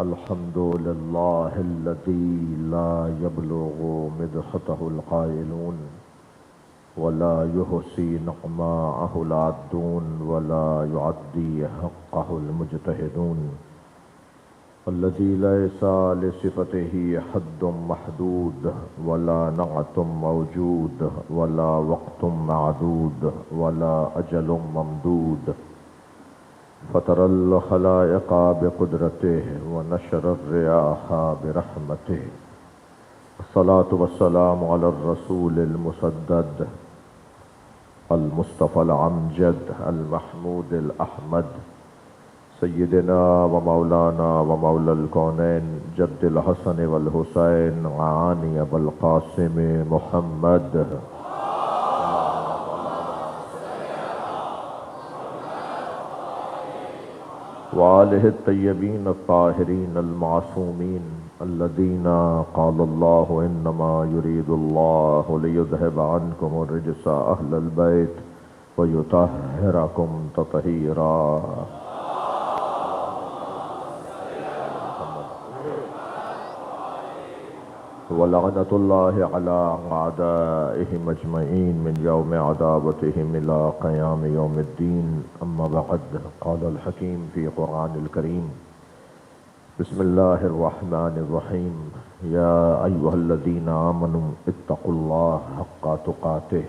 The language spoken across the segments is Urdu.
الحمد لله الذي لا يبلغ مدحته القائلون ولا يحصي نعماءه العادون ولا يعدي حقه المجتهدون الذي ليس لصفته حد محدود ولا نعت موجود ولا وقت معدود ولا أجل ممدود فطر الخلائق بقدرته ونشر الرياح برحمته. الصلاة والسلام على الرسول المسدد المصطفى الأمجد المحمود الأحمد سيدنا ومولانا ومولى الكونين جد الحسن والحسين عاني أبا القاسم محمد وآله الطيبين الطاهرين المعصومين الذين قال الله إنما يريد الله ليذهب عنكم الرجس أهل البيت ويطهركم تطهيرا. ولعنة الله على أعدائهم أجمعين من يوم عداوتهم إلى قيام يوم الدين. أما بعد، قال الحكيم في قرآن الكريم: بسم الله الرحمن الرحيم. يا أيها الذين آمنوا اتقوا الله حق تقاته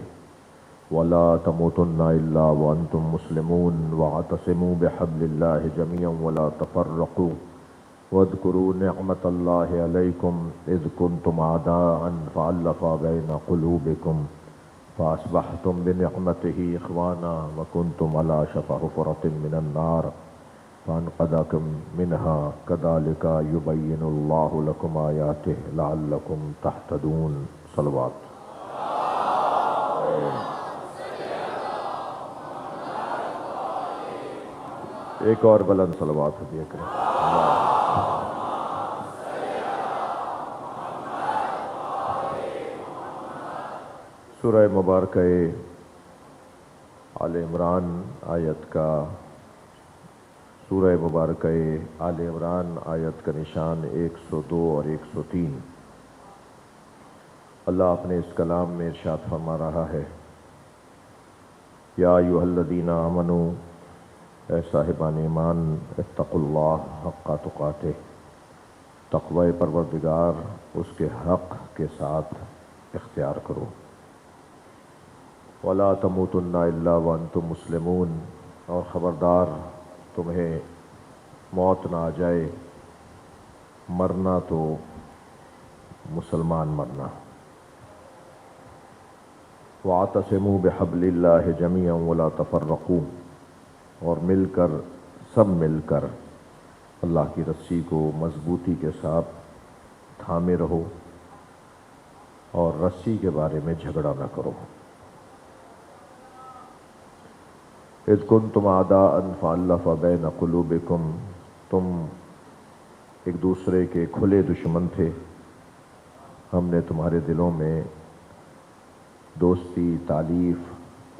ولا تموتن إلا وأنتم مسلمون واعتصموا بحبل الله جميعا ولا تفرقوا واذكروا نعمة الله عليكم إذ كنتم أعداء فألف بين قلوبكم فأصبحتم بنعمته إخوانا وكنتم على شفا حفرة من النار فأنقذكم منها كذلك يبين الله لكم آياته لعلكم تهتدون. صلوات. ایک اور بلند صلوات دیا کریں. سورہ مبارکہ آل عمران آیت کا نشان 102 اور 103. اللہ اپنے اس کلام میں ارشاد فرما رہا ہے: یا ایھا الذین آمنوا، اے صاحبان ایمان، اتقوا اللہ حق تقاتہ، تقوی پروردگار اس کے حق کے ساتھ اختیار کرو. وَلَا تَمُوتُنَّ إِلَّا وَأَنْتُمْ مُسْلِمُونَ، اور خبردار تمہیں موت نہ آ جائے، مرنا تو مسلمان مرنا. وَاعْتَصِمُوا بِحَبْلِ اللَّهِ جَمِيعًا وَلَا تَفَرَّقُوا، اور سب مل کر اللہ کی رسی کو مضبوطی کے ساتھ تھامے رہو اور رسی کے بارے میں جھگڑا نہ کرو. اذ کنتم اعداء فالف بین قلوبکم، تم ایک دوسرے کے کھلے دشمن تھے، ہم نے تمہارے دلوں میں دوستی، تالیف،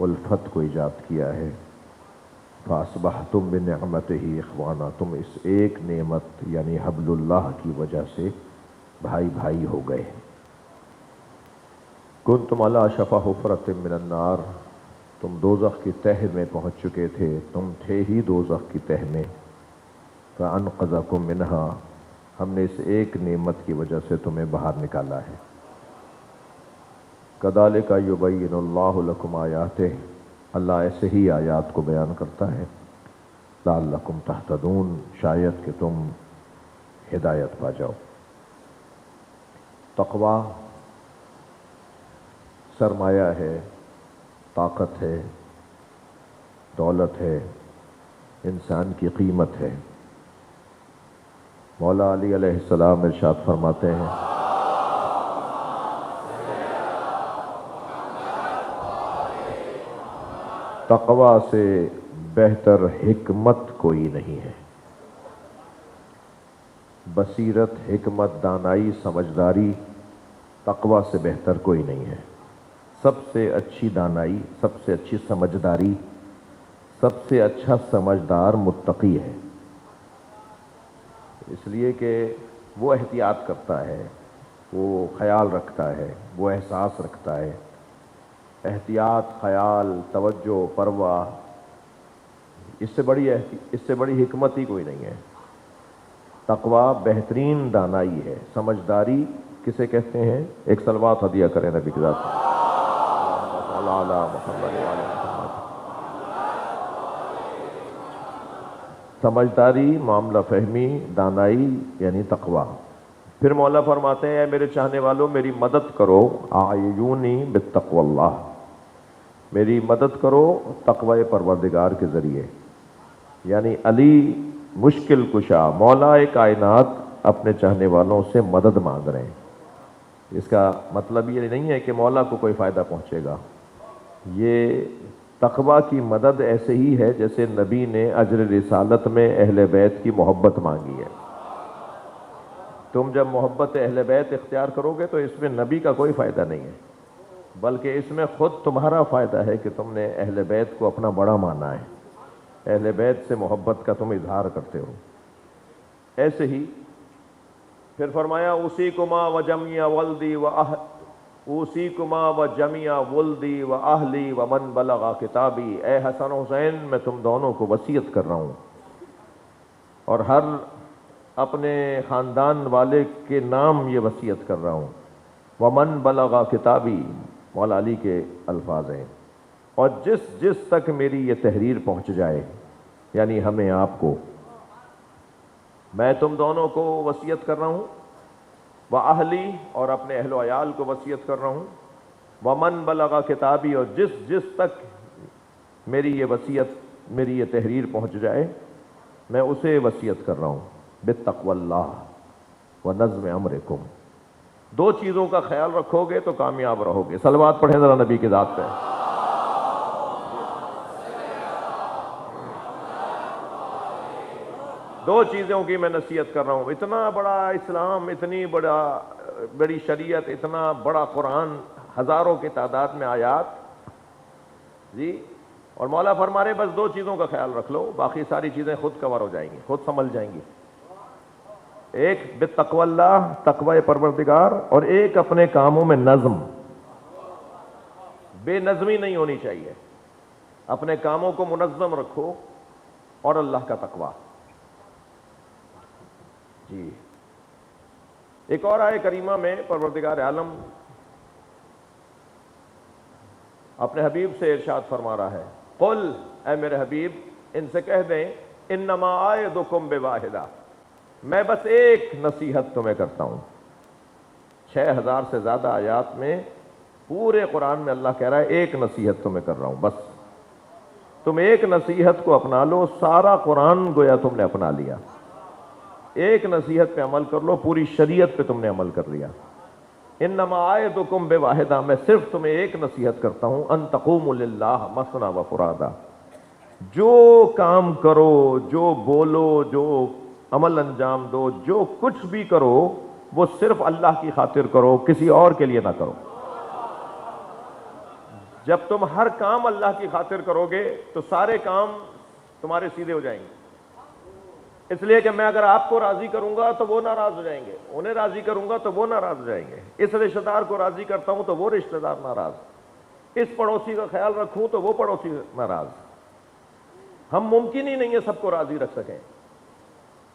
الفت کو ایجاد کیا ہے. فاصبحتم بنعمتہ اخوانا، تم اس ایک نعمت یعنی حبل اللہ کی وجہ سے بھائی بھائی ہو گئے. کنتم علی شفا حفرۃ من النار، تم دوزخ کی تہہ میں پہنچ چکے تھے، تم تھے ہی دوزخ کی تہہ میں. فانقذکم منہا، ہم نے اس ایک نعمت کی وجہ سے تمہیں باہر نکالا ہے. کذالک یبین اللہ لکم آیاتہ، اللہ ایسے ہی آیات کو بیان کرتا ہے. لعلکم تہتدون، شاید کہ تم ہدایت پا جاؤ. تقوی سرمایہ ہے، طاقت ہے، دولت ہے، انسان کی قیمت ہے. مولا علی علیہ السلام ارشاد فرماتے ہیں: تقوی سے بہتر حکمت کوئی نہیں ہے. بصیرت، حکمت، دانائی، سمجھداری تقوی سے بہتر کوئی نہیں ہے. سب سے اچھی دانائی، سب سے اچھی سمجھداری، سب سے اچھا سمجھدار متقی ہے. اس لیے کہ وہ احتیاط کرتا ہے، وہ خیال رکھتا ہے، وہ احساس رکھتا ہے۔ احتیاط، خیال، توجہ، پرواہ، اس سے بڑی حکمت ہی کوئی نہیں ہے۔ تقویٰ بہترین دانائی ہے۔ سمجھداری کسے کہتے ہیں؟ ایک صلوات ہدیہ کریں نبی کی ذات میں۔ اللہم صل علی محمد وعلی محمد۔ سمجھداری، معاملہ فہمی، دانائی یعنی تقویٰ۔ پھر مولا فرماتے ہیں اے میرے چاہنے والوں میری مدد کرو، اعینونی بتقوی اللہ، میری مدد کرو تقوی پروردگار کے ذریعے۔ یعنی علی مشکل کشا، مولا کائنات اپنے چاہنے والوں سے مدد مانگ رہے ہیں۔ اس کا مطلب یہ نہیں ہے کہ مولا کو کوئی فائدہ پہنچے گا۔ یہ تقویٰ کی مدد ایسے ہی ہے جیسے نبی نے اجر رسالت میں اہل بیت کی محبت مانگی ہے۔ تم جب محبت اہل بیت اختیار کرو گے تو اس میں نبی کا کوئی فائدہ نہیں ہے، بلکہ اس میں خود تمہارا فائدہ ہے کہ تم نے اہل بیت کو اپنا بڑا مانا ہے، اہل بیت سے محبت کا تم اظہار کرتے ہو۔ ایسے ہی پھر فرمایا اوصیکما وجمیع ولدی اوصیکما وجمیع ولدی واہلی ومن بلغ کتابی، اے حسن و حسین میں تم دونوں کو وصیت کر رہا ہوں، اور ہر اپنے خاندان والے کے نام یہ وصیت کر رہا ہوں۔ ومن بلغ کتابی مولا علی کے الفاظ ہیں، اور جس تک میری یہ تحریر پہنچ جائے، یعنی ہمیں آپ کو، میں تم دونوں کو وصیت کر رہا ہوں، وَأَهْلِي اور اپنے اہل و عیال کو وصیت کر رہا ہوں، وَمَنْ بَلَغَ کتابی اور جس تک میری یہ وصیت، میری یہ تحریر پہنچ جائے میں اسے وصیت کر رہا ہوں، بِالتَّقْوَى اللَّهِ وَنَظْمِ أَمْرِكُمْ۔ دو چیزوں کا خیال رکھو گے تو کامیاب رہو گے۔ صلوات پڑھیں ذرا نبی کی ذات پہ۔ دو چیزوں کی میں نصیحت کر رہا ہوں۔ اتنا بڑا اسلام، اتنی بڑی شریعت، اتنا بڑا قرآن، ہزاروں کی تعداد میں آیات، جی، اور مولا فرما رہے بس دو چیزوں کا خیال رکھ لو، باقی ساری چیزیں خود کور ہو جائیں گی، خود سنبھل جائیں گی۔ ایک بتقوی اللہ، تقوی پروردگار، اور ایک اپنے کاموں میں نظم، بے نظمی نہیں ہونی چاہیے، اپنے کاموں کو منظم رکھو، اور اللہ کا تقوی۔ جی، ایک اور آیت کریمہ میں پروردگار عالم اپنے حبیب سے ارشاد فرما رہا ہے، قل، اے میرے حبیب ان سے کہہ دیں، انما اعظکم بواحدہ، میں بس ایک نصیحت تمہیں کرتا ہوں۔ 6000 سے زیادہ آیات میں پورے قرآن میں اللہ کہہ رہا ہے ایک نصیحت تمہیں کر رہا ہوں، بس تم ایک نصیحت کو اپنا لو، سارا قرآن گویا تم نے اپنا لیا، ایک نصیحت پہ عمل کر لو، پوری شریعت پہ تم نے عمل کر لیا۔ انما اعظکم بواحدہ، میں صرف تمہیں ایک نصیحت کرتا ہوں، ان تقوموا للہ مثنی و فرادا، جو کام کرو، جو بولو، جو عمل انجام دو، جو کچھ بھی کرو وہ صرف اللہ کی خاطر کرو، کسی اور کے لیے نہ کرو۔ جب تم ہر کام اللہ کی خاطر کرو گے تو سارے کام تمہارے سیدھے ہو جائیں گے، اس لیے کہ میں اگر آپ کو راضی کروں گا تو وہ ناراض ہو جائیں گے، انہیں راضی کروں گا تو وہ ناراض ہو جائیں گے، اس رشتہ دار کو راضی کرتا ہوں تو وہ رشتہ دار ناراض، اس پڑوسی کا خیال رکھوں تو وہ پڑوسی ناراض۔ ہم ممکن ہی نہیں ہے سب کو راضی رکھ سکیں،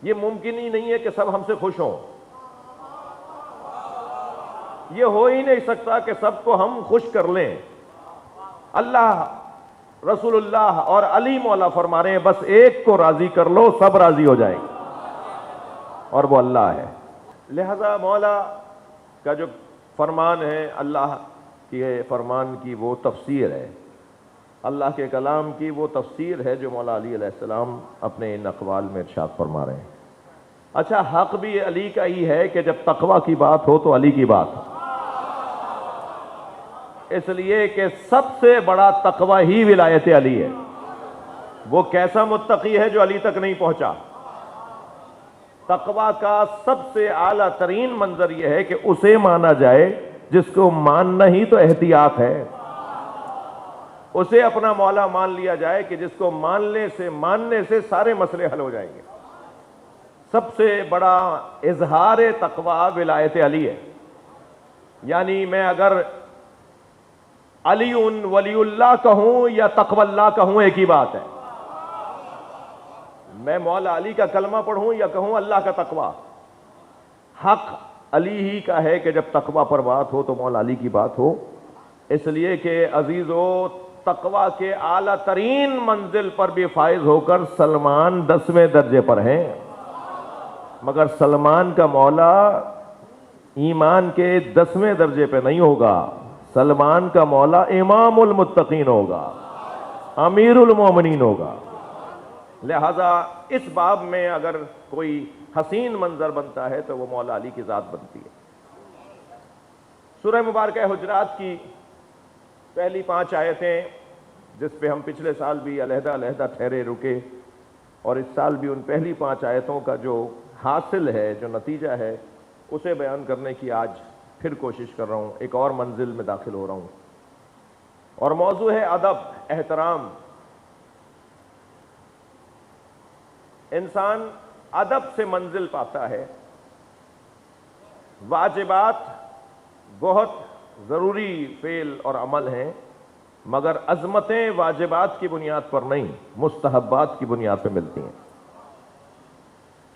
یہ ممکن ہی نہیں ہے کہ سب ہم سے خوش ہوں، یہ ہو ہی نہیں سکتا کہ سب کو ہم خوش کر لیں۔ اللہ، رسول اللہ اور علی مولا فرما رہے ہیں بس ایک کو راضی کر لو، سب راضی ہو جائیں گے، اور وہ اللہ ہے۔ لہذا مولا کا جو فرمان ہے، اللہ کے فرمان کی وہ تفسیر ہے، اللہ کے کلام کی وہ تفسیر ہے جو مولا علی علیہ السلام اپنے ان اقوال میں ارشاد فرما رہے ہیں۔ اچھا، حق بھی علی کا ہی ہے کہ جب تقوی کی بات ہو تو علی کی بات ہو، اس لیے کہ سب سے بڑا تقوی ہی ولایت علی ہے۔ وہ کیسا متقی ہے جو علی تک نہیں پہنچا؟ تقوی کا سب سے اعلیٰ ترین منظر یہ ہے کہ اسے مانا جائے جس کو ماننا ہی تو احتیاط ہے، اسے اپنا مولا مان لیا جائے کہ جس کو ماننے سے سارے مسئلے حل ہو جائیں گے، سب سے بڑا اظہار تقوی ولایت علی ہے. یعنی میں اگر علی ولی اللہ کہوں یا تقوی اللہ کہوں ایک ہی بات ہے. میں مولا علی کا کلمہ پڑھوں یا کہوں اللہ کا تقوی، حق علی ہی کا ہے کہ جب تقوی پر بات ہو تو مولا علی کی بات ہو. اس لیے کہ عزیزو تقوی کے اعلیٰ ترین منزل پر بھی فائز ہو کر سلمان 10ویں درجے پر ہیں، مگر سلمان کا مولا ایمان کے 10ویں درجے پہ نہیں ہوگا. سلمان کا مولا امام المتقین ہوگا، امیر المومنین ہوگا. لہذا اس باب میں اگر کوئی حسین منظر بنتا ہے تو وہ مولا علی کی ذات بنتی ہے. سورہ مبارکہ حجرات کی پہلی 5 آیتیں، جس پہ ہم پچھلے سال بھی علیحدہ علیحدہ ٹھہرے رکے، اور اس سال بھی ان پہلی 5 آیتوں کا جو حاصل ہے، جو نتیجہ ہے، اسے بیان کرنے کی آج پھر کوشش کر رہا ہوں. ایک اور منزل میں داخل ہو رہا ہوں، اور موضوع ہے ادب، احترام. انسان ادب سے منزل پاتا ہے. واجبات بہت ضروری فعل اور عمل ہیں، مگر عظمتیں واجبات کی بنیاد پر نہیں، مستحبات کی بنیاد پہ ملتی ہیں.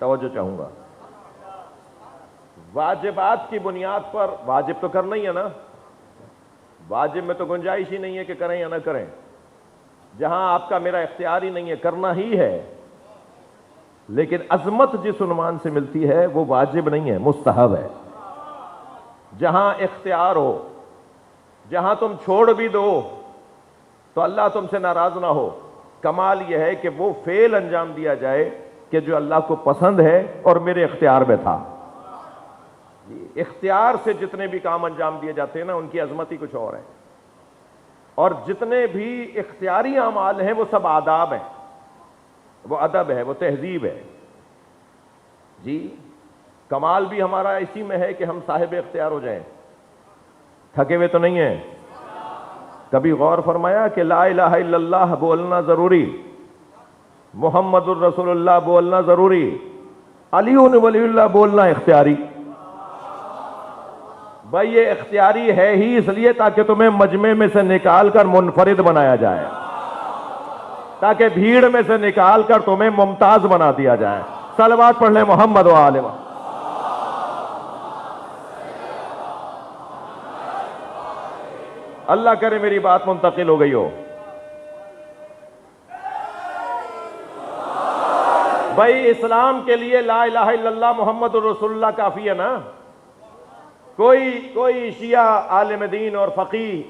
توجہ چاہوں گا. واجبات کی بنیاد پر، واجب تو کرنا ہی ہے نا، واجب میں تو گنجائش ہی نہیں ہے کہ کریں یا نہ کریں. جہاں آپ کا میرا اختیار ہی نہیں ہے، کرنا ہی ہے. لیکن عظمت جس عنوان سے ملتی ہے وہ واجب نہیں ہے، مستحب ہے. جہاں اختیار ہو، جہاں تم چھوڑ بھی دو تو اللہ تم سے ناراض نہ ہو. کمال یہ ہے کہ وہ فعل انجام دیا جائے کہ جو اللہ کو پسند ہے اور میرے اختیار میں تھا. اختیار سے جتنے بھی کام انجام دیے جاتے ہیں نا، ان کی عظمت ہی کچھ اور ہے. اور جتنے بھی اختیاری اعمال ہیں وہ سب آداب ہیں، وہ ادب ہے، وہ تہذیب ہے. جی کمال بھی ہمارا اسی میں ہے کہ ہم صاحب اختیار ہو جائیں، تھکے ہوئے تو نہیں ہیں. کبھی غور فرمایا کہ لا الہ الا اللہ بولنا ضروری، محمد الرسول اللہ بولنا ضروری، علی ولی اللہ بولنا اختیاری. بھائی یہ اختیاری ہے ہی اس لیے تاکہ تمہیں مجمع میں سے نکال کر منفرد بنایا جائے، تاکہ بھیڑ میں سے نکال کر تمہیں ممتاز بنا دیا جائے. صلوات پڑھ لیں محمد و آل محمد. اللہ کرے میری بات منتقل ہو گئی ہو. بھائی اسلام کے لیے لا الہ الا اللہ محمد الرسول اللہ کافی ہے نا. کوئی شیعہ عالم دین اور فقیہ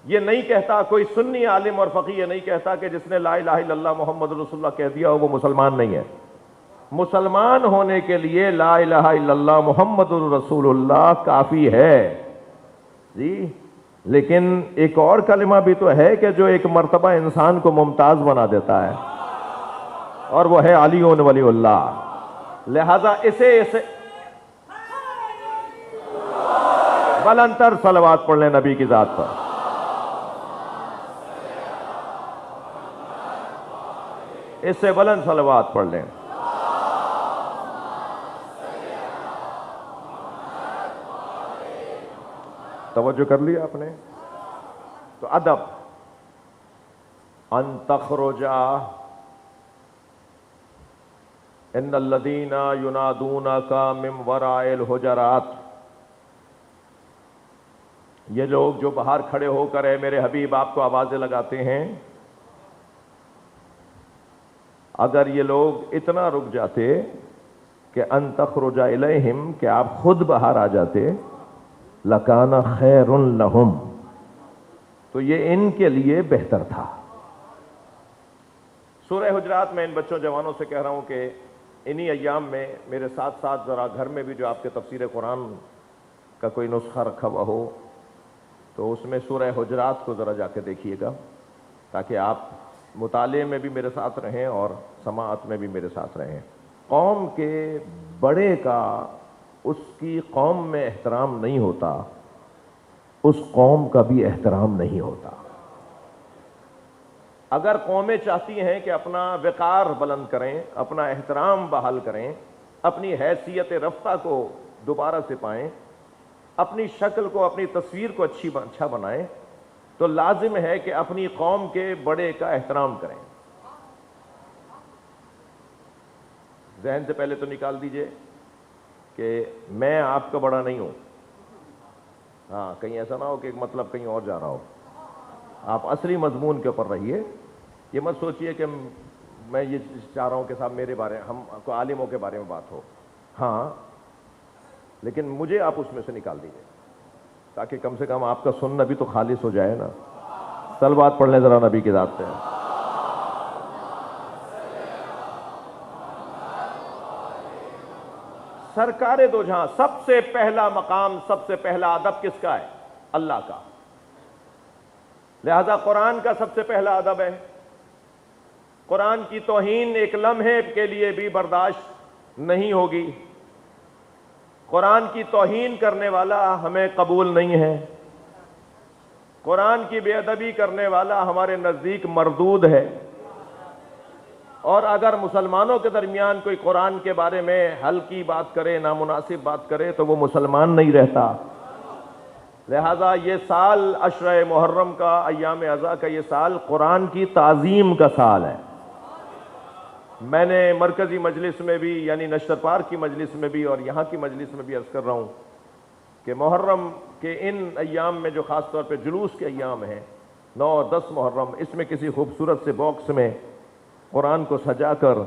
یہ نہیں کہتا، کوئی سنی عالم اور فقیہ یہ نہیں کہتا کہ جس نے لا الہ الا اللہ محمد رسول اللہ کہہ دیا ہو وہ مسلمان نہیں ہے. مسلمان ہونے کے لیے لا الہ الا اللہ محمد الرسول اللہ کافی ہے. جی لیکن ایک اور کلمہ بھی تو ہے کہ جو ایک مرتبہ انسان کو ممتاز بنا دیتا ہے، اور وہ ہے علی ولی اللہ. لہذا اسے بلند تر صلوات پڑھ لیں نبی کی ذات پر. اس سے بلند صلوات پڑھ لیں. توجہ کر لیا آپ نے. تو ادب، ان تخرجا ان الذین ینادونک من وراء الحجرات. یہ لوگ جو باہر کھڑے ہو کر اے میرے حبیب آپ کو آوازیں لگاتے ہیں، اگر یہ لوگ اتنا رک جاتے کہ ان تخرج الیہم، کہ آپ خود باہر آ جاتے، لکان خیر لہم، تو یہ ان کے لیے بہتر تھا. سورہ حجرات میں ان بچوں جوانوں سے کہہ رہا ہوں کہ انہی ایام میں میرے ساتھ ساتھ ذرا گھر میں بھی جو آپ کے تفسیر قرآن کا کوئی نسخہ رکھا ہوا ہو تو اس میں سورہ حجرات کو ذرا جا کے دیکھیے گا، تاکہ آپ مطالعے میں بھی میرے ساتھ رہیں اور سماعت میں بھی میرے ساتھ رہیں. قوم کے بڑے کا اس کی قوم میں احترام نہیں ہوتا، اس قوم کا بھی احترام نہیں ہوتا. اگر قومیں چاہتی ہیں کہ اپنا وقار بلند کریں، اپنا احترام بحال کریں، اپنی حیثیت رفتہ کو دوبارہ سے پائیں، اپنی شکل کو، اپنی تصویر کو اچھا بنائیں، تو لازم ہے کہ اپنی قوم کے بڑے کا احترام کریں۔ ذہن سے پہلے تو نکال دیجئے کہ میں آپ کا بڑا نہیں ہوں، ہاں کہیں ایسا نہ ہو کہ مطلب کہیں اور جا رہا ہو۔ آپ اصلی مضمون کے اوپر رہیے، یہ مت سوچئے کہ میں یہ چاہ رہا ہوں کہ صاحب میرے بارے ہم کو عالموں کے بارے میں بات ہو، ہاں لیکن مجھے آپ اس میں سے نکال دیجئے تاکہ کم سے کم آپ کا سننا بھی تو خالص ہو جائے نا۔ صلوات پڑھ لیں ذرا نبی کی ذات پہ۔ سرکار دو جہاں، سب سے پہلا مقام، سب سے پہلا ادب کس کا ہے؟ اللہ کا۔ لہذا قرآن کا سب سے پہلا ادب ہے۔ قرآن کی توہین ایک لمحے کے لیے بھی برداشت نہیں ہوگی۔ قرآن کی توہین کرنے والا ہمیں قبول نہیں ہے۔ قرآن کی بے ادبی کرنے والا ہمارے نزدیک مردود ہے۔ اور اگر مسلمانوں کے درمیان کوئی قرآن کے بارے میں ہلکی بات کرے، نامناسب بات کرے، تو وہ مسلمان نہیں رہتا۔ لہذا یہ سال عشرہ محرم کا، ایام اعزا کا یہ سال قرآن کی تعظیم کا سال ہے۔ میں نے مرکزی مجلس میں بھی، یعنی نشتر پارک کی مجلس میں بھی اور یہاں کی مجلس میں بھی عرض کر رہا ہوں کہ محرم کے ان ایام میں جو خاص طور پہ جلوس کے ایام ہیں، 9 اور 10 محرم، اس میں کسی خوبصورت سے باکس میں قرآن کو سجا کر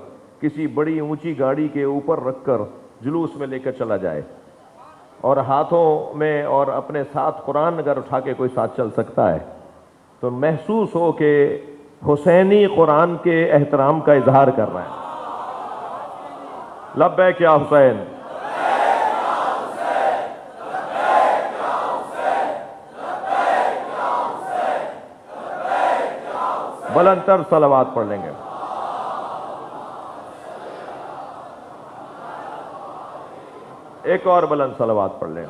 کسی بڑی اونچی گاڑی کے اوپر رکھ کر جلوس میں لے کر چلا جائے، اور ہاتھوں میں اور اپنے ساتھ قرآن اگر اٹھا کے کوئی ساتھ چل سکتا ہے تو محسوس ہو کہ حسینی قرآن کے احترام کا اظہار کر رہا ہے۔ لبیک یا حسین، بلند تر صلوات پڑھ لیں گے۔ ایک اور بلند صلوات پڑھ لیں۔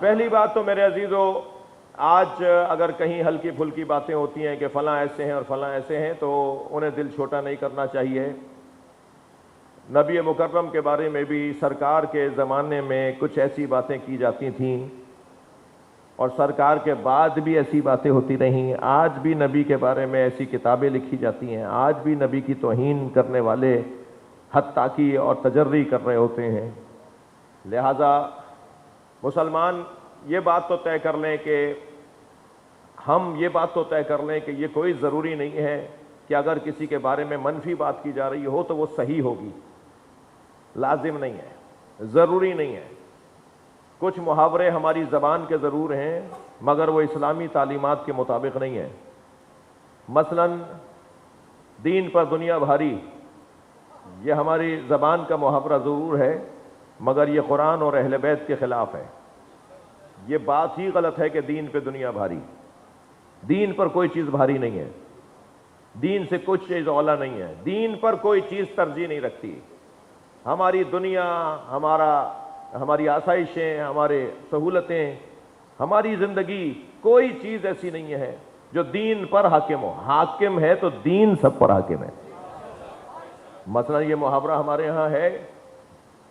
پہلی بات تو میرے عزیزو، آج اگر کہیں ہلکی پھلکی باتیں ہوتی ہیں کہ فلاں ایسے ہیں اور فلاں ایسے ہیں، تو انہیں دل چھوٹا نہیں کرنا چاہیے۔ نبی مکرم کے بارے میں بھی سرکار کے زمانے میں کچھ ایسی باتیں کی جاتی تھیں، اور سرکار کے بعد بھی ایسی باتیں ہوتی رہیں۔ آج بھی نبی کے بارے میں ایسی کتابیں لکھی جاتی ہیں، آج بھی نبی کی توہین کرنے والے حد تاکی اور تجری کر رہے ہوتے ہیں۔ لہذا مسلمان یہ بات تو طے کر لیں کہ ہم یہ بات تو طے کر لیں کہ یہ کوئی ضروری نہیں ہے کہ اگر کسی کے بارے میں منفی بات کی جا رہی ہو تو وہ صحیح ہوگی، لازم نہیں ہے، ضروری نہیں ہے۔ کچھ محاورے ہماری زبان کے ضرور ہیں مگر وہ اسلامی تعلیمات کے مطابق نہیں ہیں۔ مثلا دین پر دنیا بھاری، یہ ہماری زبان کا محاورہ ضرور ہے مگر یہ قرآن اور اہل بیت کے خلاف ہے۔ یہ بات ہی غلط ہے کہ دین پہ دنیا بھاری، دین پر کوئی چیز بھاری نہیں ہے، دین سے کچھ چیز اولا نہیں ہے، دین پر کوئی چیز ترجیح نہیں رکھتی۔ ہماری دنیا، ہماری آسائشیں، ہمارے سہولتیں، ہماری زندگی، کوئی چیز ایسی نہیں ہے جو دین پر حاکم ہو۔ حاکم ہے تو دین سب پر حاکم ہے۔ مثلا یہ محاورہ ہمارے ہاں ہے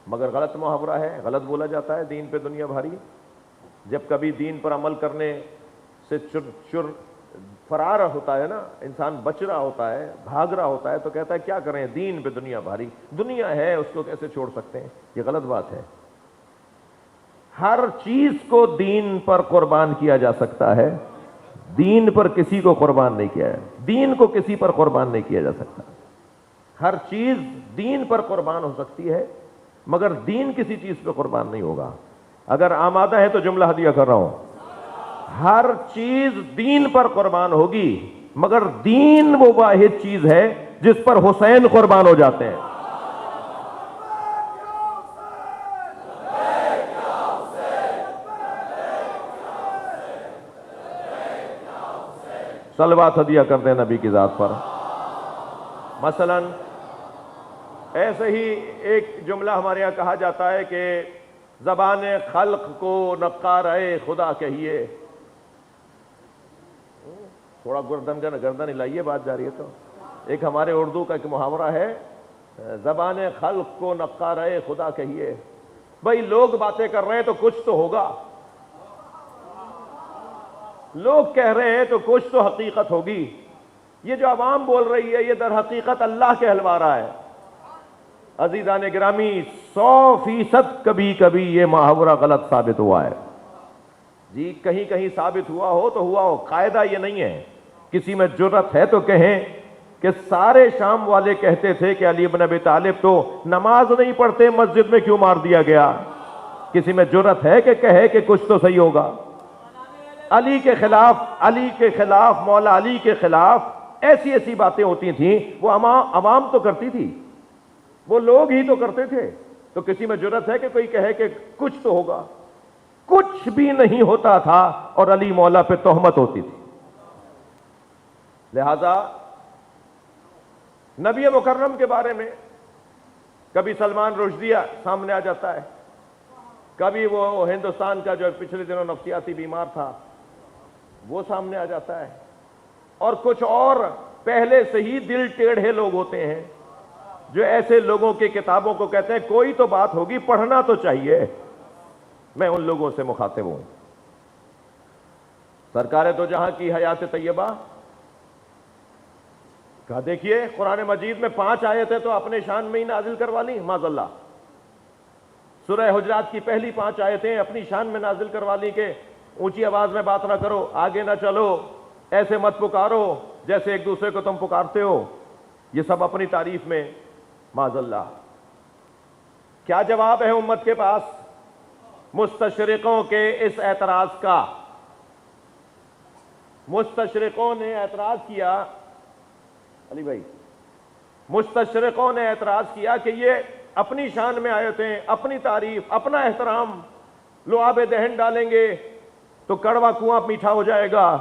مگر غلط محاورہ ہے، غلط بولا جاتا ہے، دین پہ دنیا بھاری۔ جب کبھی دین پر عمل کرنے سے فرار ہوتا ہے نا، انسان بچ رہا ہوتا ہے، بھاگ رہا ہوتا ہے، تو کہتا ہے کیا کریں، دین پہ دنیا بھاری، دنیا ہے اس کو کیسے چھوڑ سکتے ہیں؟ یہ غلط بات ہے۔ ہر چیز کو دین پر قربان کیا جا سکتا ہے، دین پر کسی کو قربان نہیں کیا ہے، دین کو کسی پر قربان نہیں کیا جا سکتا۔ ہر چیز دین پر قربان ہو سکتی ہے مگر دین کسی چیز پہ قربان نہیں ہوگا۔ اگر آمادہ ہے تو جملہ ہدیہ کر رہا ہوں، ہر چیز دین پر قربان ہوگی مگر دین وہ واحد چیز ہے جس پر حسین قربان ہو جاتے ہیں۔ صلوات ہدیہ کر دیں نبی کی ذات پر۔ مثلا ایسے ہی ایک جملہ ہمارے یہاں کہا جاتا ہے کہ زبان خلق کو نقارۂ خدا کہیے۔ تھوڑا گردن ہلائیے، بات جاری ہے تو۔ ایک ہمارے اردو کا ایک محاورہ ہے، زبان خلق کو نقارہ خدا کہیے۔ بھائی لوگ باتیں کر رہے ہیں تو کچھ تو ہوگا، لوگ کہہ رہے ہیں تو کچھ تو حقیقت ہوگی۔ یہ جو عوام بول رہی ہے یہ در حقیقت اللہ کہلوا ہے۔ عزیزان گرامی، 100% کبھی کبھی یہ محاورہ غلط ثابت ہوا ہے جی، کہیں کہیں ثابت ہوا ہو تو ہوا ہو، قاعدہ یہ نہیں ہے۔ کسی میں جرأت ہے تو کہیں کہ سارے شام والے کہتے تھے کہ علی بن ابی طالب تو نماز نہیں پڑھتے، مسجد میں کیوں مار دیا گیا؟ کسی میں جرأت ہے کہ کہے کہ کچھ تو صحیح ہوگا؟ علی کے خلاف، مولا علی کے خلاف ایسی ایسی باتیں ہوتی تھیں، وہ عوام تو کرتی تھی، وہ لوگ ہی تو کرتے تھے۔ تو کسی میں جرأت ہے کہ کوئی کہے کہ کچھ تو ہوگا؟ کچھ بھی نہیں ہوتا تھا اور علی مولا پہ تہمت ہوتی تھی۔ لہذا نبی مکرم کے بارے میں کبھی سلمان رشدی سامنے آ جاتا ہے، کبھی وہ ہندوستان کا جو پچھلے دنوں نفسیاتی بیمار تھا وہ سامنے آ جاتا ہے، اور کچھ اور پہلے سے ہی دل ٹیڑھے لوگ ہوتے ہیں جو ایسے لوگوں کی کتابوں کو کہتے ہیں کوئی تو بات ہوگی، پڑھنا تو چاہیے۔ میں ان لوگوں سے مخاطب ہوں۔ سرکار دو جہاں کی حیات طیبہ کہا، دیکھیے قرآن مجید میں 5 آیتیں تو اپنے شان میں ہی نازل کروا لی، معاذ اللہ۔ سورہ حجرات کی پہلی 5 آیتیں اپنی شان میں نازل کروا لی کہ اونچی آواز میں بات نہ کرو، آگے نہ چلو، ایسے مت پکارو جیسے ایک دوسرے کو تم پکارتے ہو، یہ سب اپنی تعریف میں، معاذ اللہ۔ کیا جواب ہے امت کے پاس مستشرقوں کے اس اعتراض کا؟ مستشرقوں نے اعتراض کیا، علی بھائی، مستشرقوں نے اعتراض کیا کہ یہ اپنی شان میں آیتیں، اپنی تعریف، اپنا احترام، لعاب دہن ڈالیں گے تو کڑوا کنواں میٹھا ہو جائے گا،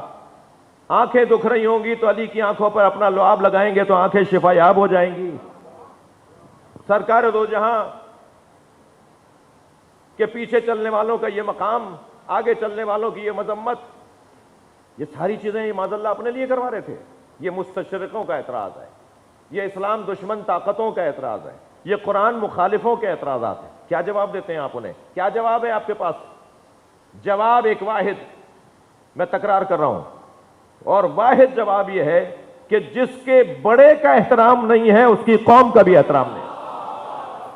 آنکھیں دکھ رہی ہوں گی تو علی کی آنکھوں پر اپنا لعاب لگائیں گے تو آنکھیں شفا یاب ہو جائیں گی۔ سرکار دو جہاں کے پیچھے چلنے والوں کا یہ مقام، آگے چلنے والوں کی یہ مذمت، یہ ساری چیزیں یہ معاذ اللہ اپنے لیے کروا رہے تھے۔ یہ مستشرقوں کا اعتراض ہے، یہ اسلام دشمن طاقتوں کا اعتراض ہے، یہ قرآن مخالفوں کے اعتراضات ہیں۔ کیا جواب دیتے ہیں آپ انہیں؟ کیا جواب ہے آپ کے پاس؟ جواب ایک واحد، میں تکرار کر رہا ہوں، اور واحد جواب یہ ہے کہ جس کے بڑے کا احترام نہیں ہے اس کی قوم کا بھی احترام نہیں۔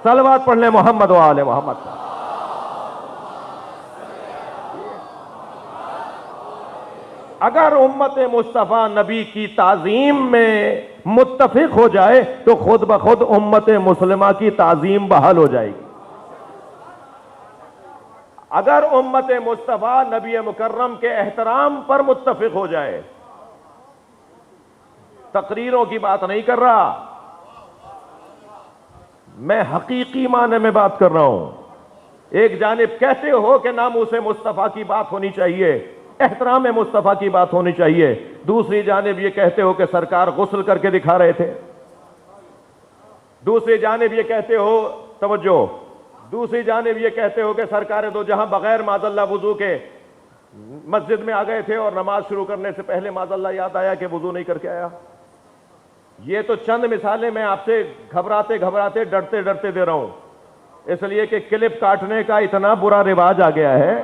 صلوات پڑھ لیں محمد و آل محمد۔ اگر امت مصطفیٰ نبی کی تعظیم میں متفق ہو جائے تو خود بخود امت مسلمہ کی تعظیم بحال ہو جائے گی۔ اگر امت مصطفیٰ نبی مکرم کے احترام پر متفق ہو جائے، تقریروں کی بات نہیں کر رہا، میں حقیقی معنی میں بات کر رہا ہوں۔ ایک جانب کہتے ہو کہ ناموس مصطفیٰ کی بات ہونی چاہیے، احترام مصطفیٰ کی بات ہونی چاہیے، دوسری جانب یہ کہتے ہو کہ سرکار غسل کر کے دکھا رہے تھے، دوسری جانب یہ کہتے ہو، توجہ، دوسری جانب یہ کہتے ہو کہ سرکار دو جہاں بغیر معاذ اللہ وضو کے مسجد میں آ گئے تھے اور نماز شروع کرنے سے پہلے معاذ اللہ یاد آیا کہ وضو نہیں کر کے آیا۔ یہ تو چند مثالیں میں آپ سے گھبراتے گھبراتے ڈرتے ڈرتے دے رہا ہوں، اس لیے کہ کلپ کاٹنے کا اتنا برا رواج آ گیا ہے،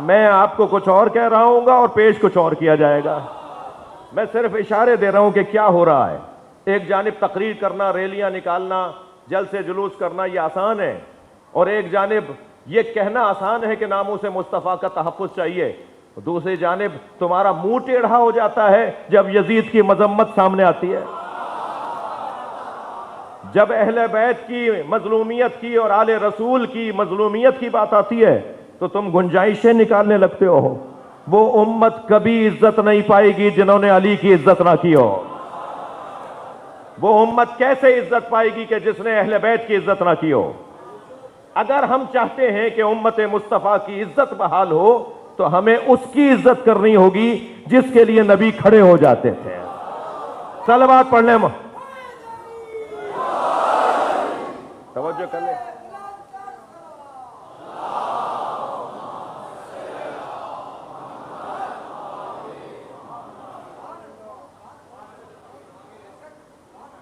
میں آپ کو کچھ اور کہہ رہا ہوں گا اور پیش کچھ اور کیا جائے گا۔ میں صرف اشارے دے رہا ہوں کہ کیا ہو رہا ہے۔ ایک جانب تقریر کرنا، ریلیاں نکالنا، جلسے جلوس کرنا یہ آسان ہے، اور ایک جانب یہ کہنا آسان ہے کہ ناموس مصطفیٰ کا تحفظ چاہیے، دوسری جانب تمہارا منہ ٹیڑھا ہو جاتا ہے جب یزید کی مذمت سامنے آتی ہے، جب اہل بیت کی مظلومیت کی اور آل رسول کی مظلومیت کی بات آتی ہے تو تم گنجائشیں نکالنے لگتے ہو۔ وہ امت کبھی عزت نہیں پائے گی جنہوں نے علی کی عزت نہ کی ہو۔ وہ امت کیسے عزت پائے گی کہ جس نے اہل بیت کی عزت نہ کی ہو؟ اگر ہم چاہتے ہیں کہ امت مصطفیٰ کی عزت بحال ہو تو ہمیں اس کی عزت کرنی ہوگی جس کے لیے نبی کھڑے ہو جاتے تھے۔ صلوات پڑھ لیں، توجہ کر لیں۔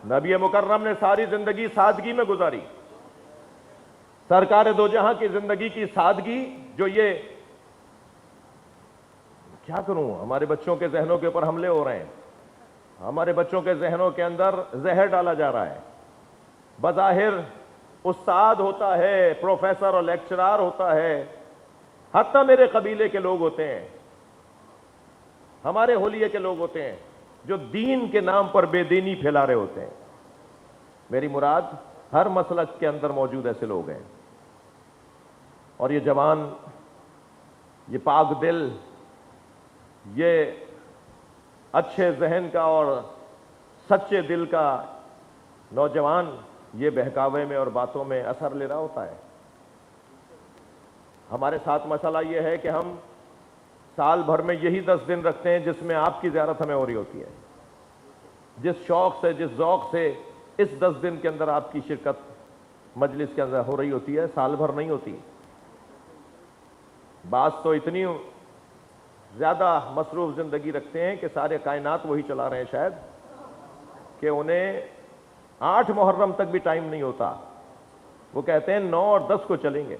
نبی مکرم نے ساری زندگی سادگی میں گزاری. سرکار دو جہاں کی زندگی کی سادگی جو یہ کیا کروں، ہمارے بچوں کے ذہنوں کے اوپر حملے ہو رہے ہیں، ہمارے بچوں کے ذہنوں کے اندر زہر ڈالا جا رہا ہے. بظاہر استاد ہوتا ہے، پروفیسر اور لیکچرار ہوتا ہے، حتیٰ میرے قبیلے کے لوگ ہوتے ہیں، ہمارے حلیے کے لوگ ہوتے ہیں جو دین کے نام پر بے دینی پھیلا رہے ہوتے ہیں. میری مراد ہر مسلک کے اندر موجود ایسے لوگ ہیں. اور یہ جوان، یہ پاک دل، یہ اچھے ذہن کا اور سچے دل کا نوجوان یہ بہکاوے میں اور باتوں میں اثر لے رہا ہوتا ہے. ہمارے ساتھ مسئلہ یہ ہے کہ ہم سال بھر میں یہی 10 دن رکھتے ہیں جس میں آپ کی زیارت ہمیں ہو رہی ہوتی ہے. جس شوق سے، جس ذوق سے اس 10 دن کے اندر آپ کی شرکت مجلس کے اندر ہو رہی ہوتی ہے، سال بھر نہیں ہوتی. بعض تو اتنی زیادہ مصروف زندگی رکھتے ہیں کہ سارے کائنات وہی چلا رہے ہیں شاید، کہ انہیں 8 محرم تک بھی ٹائم نہیں ہوتا. وہ کہتے ہیں 9 اور 10 کو چلیں گے.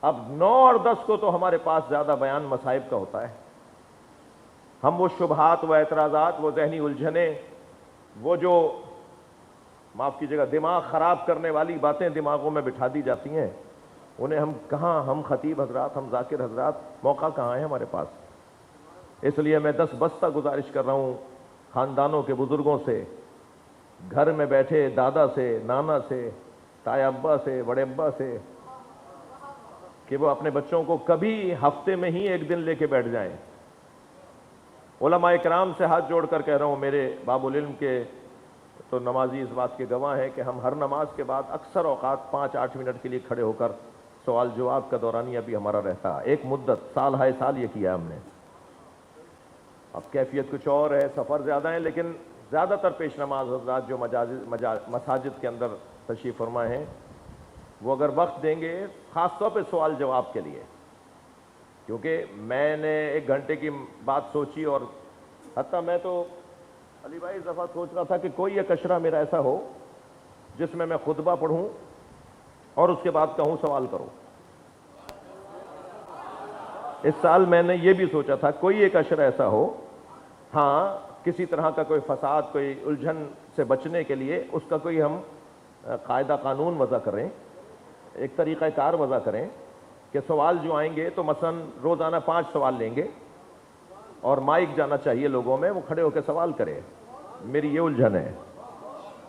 اب 9 اور 10 کو تو ہمارے پاس زیادہ بیان مصائب کا ہوتا ہے. ہم وہ شبہات، وہ اعتراضات، وہ ذہنی الجھنیں، وہ جو معاف کیجیے گا دماغ خراب کرنے والی باتیں دماغوں میں بٹھا دی جاتی ہیں، انہیں ہم کہاں، ہم خطیب حضرات، ہم ذاکر حضرات، موقع کہاں ہے ہمارے پاس. اس لیے میں دستبستہ گزارش کر رہا ہوں خاندانوں کے بزرگوں سے، گھر میں بیٹھے دادا سے، نانا سے، تایا ابا سے، بڑے ابا سے، کہ وہ اپنے بچوں کو کبھی ہفتے میں ہی 1 دن لے کے بیٹھ جائیں. علماء کرام سے ہاتھ جوڑ کر کہہ رہا ہوں، میرے باب العلم کے تو نمازی اس بات کے گواہ ہیں کہ ہم ہر نماز کے بعد اکثر اوقات 5-8 منٹ کے لیے کھڑے ہو کر سوال جواب کا دورانیہ بھی ہمارا رہتا ہے. ایک مدت سال ہائے سال یہ کیا ہم نے. اب کیفیت کچھ اور ہے، سفر زیادہ ہیں، لیکن زیادہ تر پیش نماز حضرات جو مساجد کے اندر تشریف فرما ہیں، وہ اگر وقت دیں گے خاص طور پہ سوال جواب کے لیے، کیونکہ میں نے 1 گھنٹے کی بات سوچی، اور حتیٰ میں تو علی بھائی اس دفعہ سوچ رہا تھا کہ کوئی ایک اشرہ میرا ایسا ہو جس میں خطبہ پڑھوں اور اس کے بعد کہوں سوال کرو. اس سال میں نے یہ بھی سوچا تھا کوئی ایک اشرہ ایسا ہو، ہاں کسی طرح کا کوئی فساد، کوئی الجھن سے بچنے کے لیے اس کا کوئی ہم قاعدہ قانون وضع کریں، ایک طریقہ کار وضع کریں کہ سوال جو آئیں گے تو مثلا روزانہ 5 سوال لیں گے اور مائک جانا چاہیے لوگوں میں، وہ کھڑے ہو کے سوال کرے. میری یہ الجھن ہے.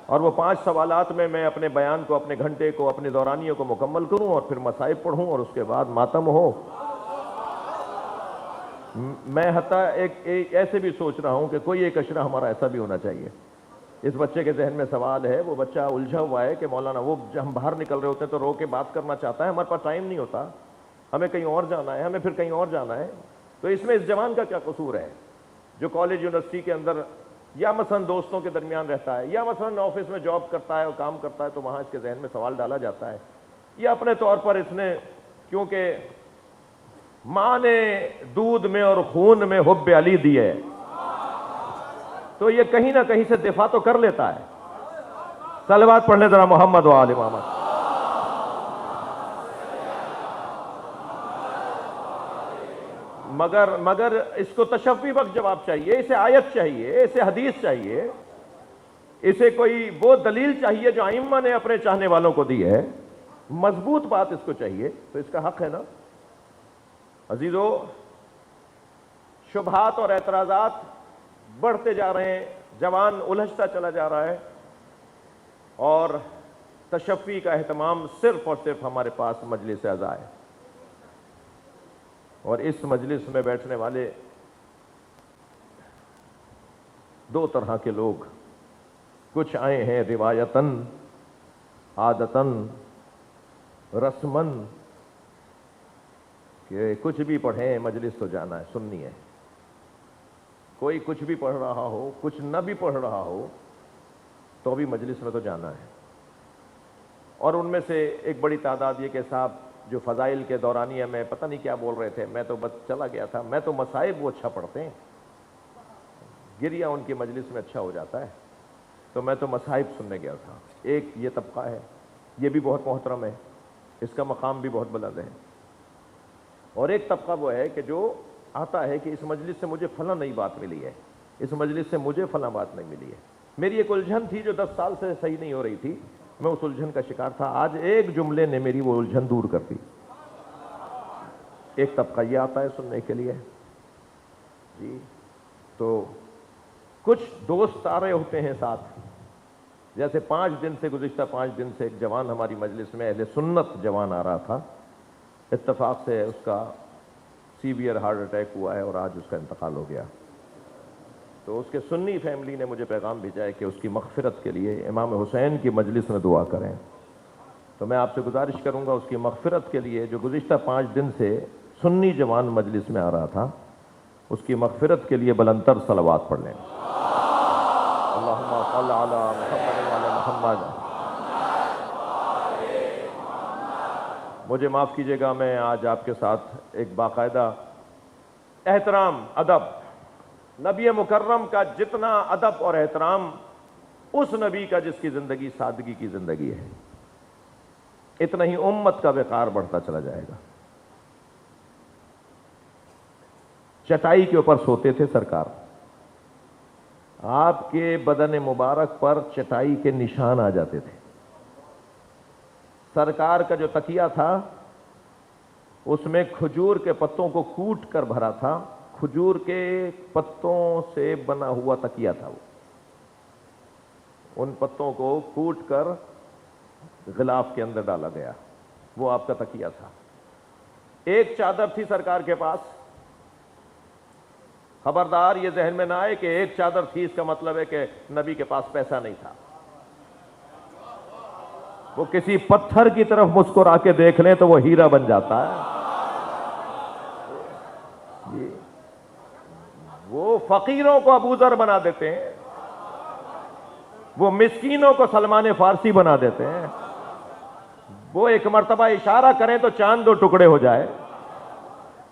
اور وہ 5 سوالات میں اپنے بیان کو، اپنے گھنٹے کو، اپنے دورانیوں کو مکمل کروں اور پھر مصائب پڑھوں اور اس کے بعد ماتم ہو. میں حتیٰ ایک ایسے بھی سوچ رہا ہوں کہ کوئی ایک اشرہ ہمارا ایسا بھی ہونا چاہیے. اس بچے کے ذہن میں سوال ہے، وہ بچہ الجھا ہوا ہے کہ مولانا وہ جب ہم باہر نکل رہے ہوتے ہیں تو رو کے بات کرنا چاہتا ہے، ہمارے پاس ٹائم نہیں ہوتا، ہمیں کہیں اور جانا ہے، ہمیں پھر کہیں اور جانا ہے. تو اس میں اس جوان کا کیا قصور ہے جو کالج یونیورسٹی کے اندر یا مثلا دوستوں کے درمیان رہتا ہے، یا مثلا آفس میں جاب کرتا ہے اور کام کرتا ہے، تو وہاں اس کے ذہن میں سوال ڈالا جاتا ہے. یا اپنے طور پر اس نے، کیونکہ ماں نے دودھ میں اور خون میں حب علی دی ہے، تو یہ کہیں نہ کہیں سے دفاع تو کر لیتا ہے. صلوات پڑھنے ذرا محمد و آل محمد. مگر اس کو تشفی بخش جواب چاہیے، اسے آیت چاہیے، اسے حدیث چاہیے، اسے کوئی وہ دلیل چاہیے جو ائمہ نے اپنے چاہنے والوں کو دی ہے، مضبوط بات اس کو چاہیے. تو اس کا حق ہے نا. عزیزو، شبہات اور اعتراضات بڑھتے جا رہے ہیں، جوان الجھتا چلا جا رہا ہے، اور تشفی کا اہتمام صرف اور صرف ہمارے پاس مجلس اعضاء ہے. اور اس مجلس میں بیٹھنے والے 2 طرح کے لوگ، کچھ آئے ہیں روایتاً، عادتاً، رسماً، کہ کچھ بھی پڑھیں مجلس تو جانا ہے، سننی ہے. کوئی کچھ بھی پڑھ رہا ہو، کچھ نہ بھی پڑھ رہا ہو، تو بھی مجلس میں تو جانا ہے. اور ان میں سے ایک بڑی تعداد یہ کہ صاحب جو فضائل کے دورانیہ میں پتہ نہیں کیا بول رہے تھے، میں تو بس چلا گیا تھا، میں تو مصائب وہ اچھا پڑھتے ہیں، گریہ ان کی مجلس میں اچھا ہو جاتا ہے. تو میں تو مصائب سننے گیا تھا. ایک یہ طبقہ ہے، یہ بھی بہت محترم ہے، اس کا مقام بھی بہت بلند ہے. اور ایک طبقہ وہ ہے کہ جو آتا ہے کہ اس مجلس سے مجھے فلاں نئی بات ملی ہے، اس مجلس سے مجھے فلاں بات نہیں ملی ہے. میری ایک الجھن تھی جو 10 سال سے صحیح نہیں ہو رہی تھی، میں اس الجھن کا شکار تھا. آج ایک جملے نے میری وہ الجھن دور کر دی. ایک طبقہ یہ آتا ہے سننے کے لیے جی. تو کچھ دوست آ رہے ہوتے ہیں ساتھ، جیسے 5 دن سے، گزشتہ 5 دن سے ایک جوان ہماری مجلس میں، اہل سنت جوان آ رہا تھا. اتفاق سے اس کا سیویئر ہارٹ اٹیک ہوا ہے اور آج اس کا انتقال ہو گیا. تو اس کے سنی فیملی نے مجھے پیغام بھیجا ہے کہ اس کی مغفرت کے لیے امام حسین کی مجلس میں دعا کریں. تو میں آپ سے گزارش کروں گا اس کی مغفرت کے لیے، جو گزشتہ 5 دن سے سنی جوان مجلس میں آ رہا تھا، اس کی مغفرت کے لیے بلند تر صلوات پڑھ لیں. اللہم صل علی محمد وعلی محمد. مجھے معاف کیجیے گا، میں آج آپ کے ساتھ ایک باقاعدہ احترام، ادب، نبی مکرم کا جتنا ادب اور احترام اس نبی کا جس کی زندگی سادگی کی زندگی ہے، اتنا ہی امت کا وقار بڑھتا چلا جائے گا. چٹائی کے اوپر سوتے تھے سرکار، آپ کے بدن مبارک پر چٹائی کے نشان آ جاتے تھے. سرکار کا جو تکیہ تھا اس میں کھجور کے پتوں کو کوٹ کر بھرا تھا، کھجور کے پتوں سے بنا ہوا تکیہ تھا. وہ ان پتوں کو کوٹ کر غلاف کے اندر ڈالا گیا، وہ آپ کا تکیہ تھا. ایک چادر تھی سرکار کے پاس. خبردار یہ ذہن میں نہ آئے کہ ایک چادر تھی اس کا مطلب ہے کہ نبی کے پاس پیسہ نہیں تھا. وہ کسی پتھر کی طرف مسکرا کے دیکھ لیں تو وہ ہیرا بن جاتا ہے. وہ فقیروں کو ابوذر بنا دیتے ہیں، وہ مسکینوں کو سلمان فارسی بنا دیتے ہیں. وہ ایک مرتبہ اشارہ کریں تو چاند 2 ٹکڑے ہو جائے،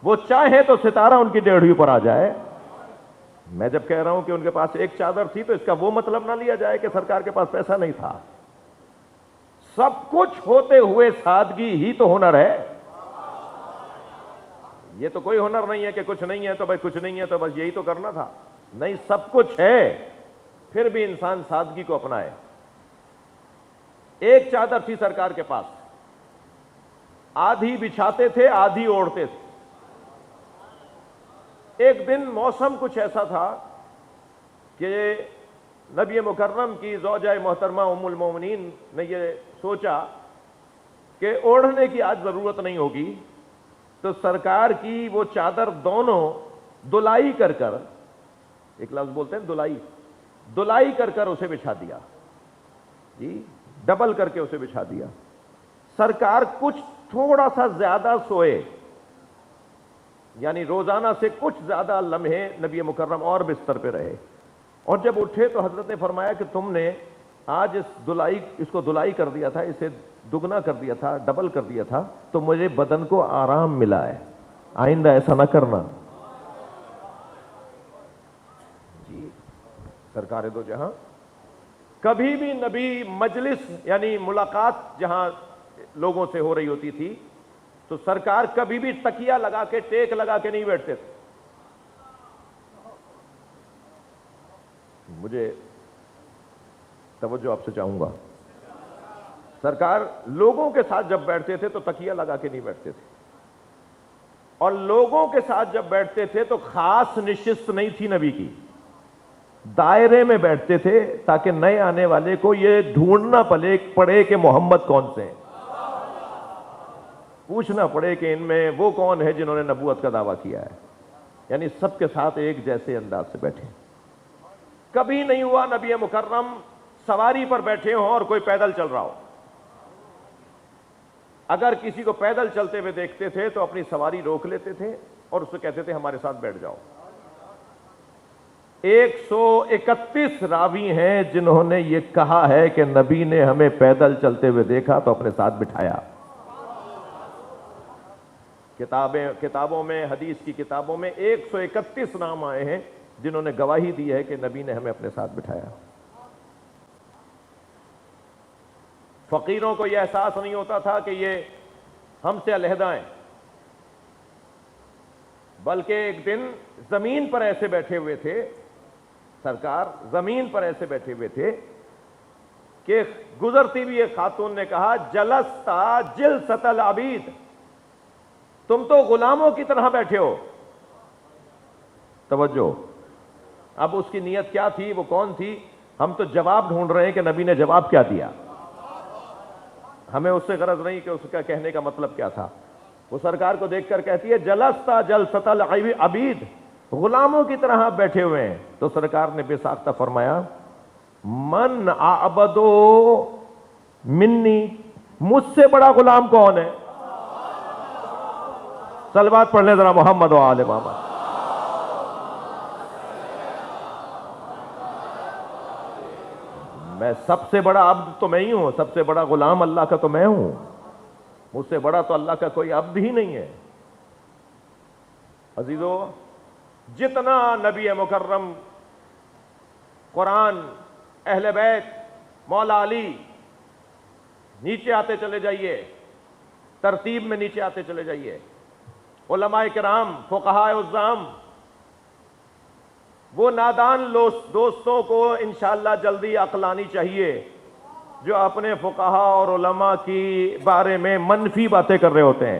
وہ چاہیں تو ستارہ ان کی ڈیڑھی پر آ جائے. میں جب کہہ رہا ہوں کہ ان کے پاس ایک چادر تھی تو اس کا وہ مطلب نہ لیا جائے کہ سرکار کے پاس پیسہ نہیں تھا. سب کچھ ہوتے ہوئے سادگی ہی تو ہنر ہے. یہ تو کوئی ہنر نہیں ہے کہ کچھ نہیں ہے تو بھائی کچھ نہیں ہے تو بس یہی تو کرنا تھا. نہیں، سب کچھ ہے، پھر بھی انسان سادگی کو اپنائے. ایک چادر تھی سرکار کے پاس، آدھی بچھاتے تھے آدھی اوڑھتے تھے. ایک دن موسم کچھ ایسا تھا کہ نبی مکرم کی زوجہ محترمہ ام المومنین نے یہ سوچا کہ اوڑھنے کی آج ضرورت نہیں ہوگی، تو سرکار کی وہ چادر دونوں دلائی کر کر، ایک لفظ بولتے ہیں دلائی، دلائی کر کر اسے بچھا دیا. جی، ڈبل کر کے اسے بچھا دیا. سرکار کچھ تھوڑا سا زیادہ سوئے، یعنی روزانہ سے کچھ زیادہ لمحے نبی مکرم اور بستر پہ رہے. اور جب اٹھے تو حضرت نے فرمایا کہ تم نے آج اس کو دلائی کر دیا تھا، اسے دگنا کر دیا تھا، ڈبل کر دیا تھا، تو مجھے بدن کو آرام ملا ہے، آئندہ ایسا نہ کرنا. جی، سرکار دو جہاں. کبھی بھی نبی مجلس یعنی ملاقات جہاں لوگوں سے ہو رہی ہوتی تھی تو سرکار کبھی بھی تکیہ لگا کے، ٹیک لگا کے نہیں بیٹھتے تھے. مجھے توجہ آپ سے چاہوں گا، سرکار لوگوں کے ساتھ جب بیٹھتے تھے تو تکیہ لگا کے نہیں بیٹھتے تھے، اور لوگوں کے ساتھ جب بیٹھتے تھے تو خاص نشست نہیں تھی نبی کی، دائرے میں بیٹھتے تھے تاکہ نئے آنے والے کو یہ ڈھونڈنا پڑے کہ محمد کون سے ہیں، پوچھنا پڑے کہ ان میں وہ کون ہے جنہوں نے نبوت کا دعویٰ کیا ہے. یعنی سب کے ساتھ ایک جیسے انداز سے بیٹھے. کبھی نہیں ہوا نبی مکرم سواری پر بیٹھے ہوں اور کوئی پیدل چل رہا ہو. اگر کسی کو پیدل چلتے ہوئے دیکھتے تھے تو اپنی سواری روک لیتے تھے اور اس سے کہتے تھے ہمارے ساتھ بیٹھ جاؤ. 131 راوی ہیں جنہوں نے یہ کہا ہے کہ نبی نے ہمیں پیدل چلتے ہوئے دیکھا تو اپنے ساتھ بٹھایا. کتابوں میں، حدیث کی کتابوں میں 131 نام آئے ہیں جنہوں نے گواہی دی ہے کہ نبی نے ہمیں اپنے ساتھ بٹھایا. فقیروں کو یہ احساس نہیں ہوتا تھا کہ یہ ہم سے علیحدہ ہیں، بلکہ ایک دن زمین پر ایسے بیٹھے ہوئے تھے، سرکار زمین پر ایسے بیٹھے ہوئے تھے کہ گزرتی ہوئی ایک خاتون نے کہا جلستا جلسۃ العبید، تم تو غلاموں کی طرح بیٹھے ہو۔ توجہ، اب اس کی نیت کیا تھی، وہ کون تھی؟ ہم تو جواب ڈھونڈ رہے ہیں کہ نبی نے جواب کیا دیا، ہمیں اس سے غرض نہیں کہ اس کا کہنے کا مطلب کیا تھا۔ وہ سرکار کو دیکھ کر کہتی ہے جلستا جلسۃ العبید، غلاموں کی طرح بیٹھے ہوئے ہیں۔ تو سرکار نے بے ساختہ فرمایا من اعبدو منی، مجھ سے بڑا غلام کون ہے؟ صلوات پڑھ لیں ذرا محمد و آل محمد۔ میں سب سے بڑا عبد تو میں ہی ہوں، سب سے بڑا غلام اللہ کا تو میں ہوں، مجھ سے بڑا تو اللہ کا کوئی عبد ہی نہیں ہے۔ عزیزو، جتنا نبی مکرم، قرآن، اہل بیت، مولا علی، نیچے آتے چلے جائیے، ترتیب میں نیچے آتے چلے جائیے، علماء کرام، فقہاء عظام، وہ نادان دوستوں کو انشاءاللہ جلدی عقل آنی چاہیے جو اپنے فقہاء اور علماء کی بارے میں منفی باتیں کر رہے ہوتے ہیں۔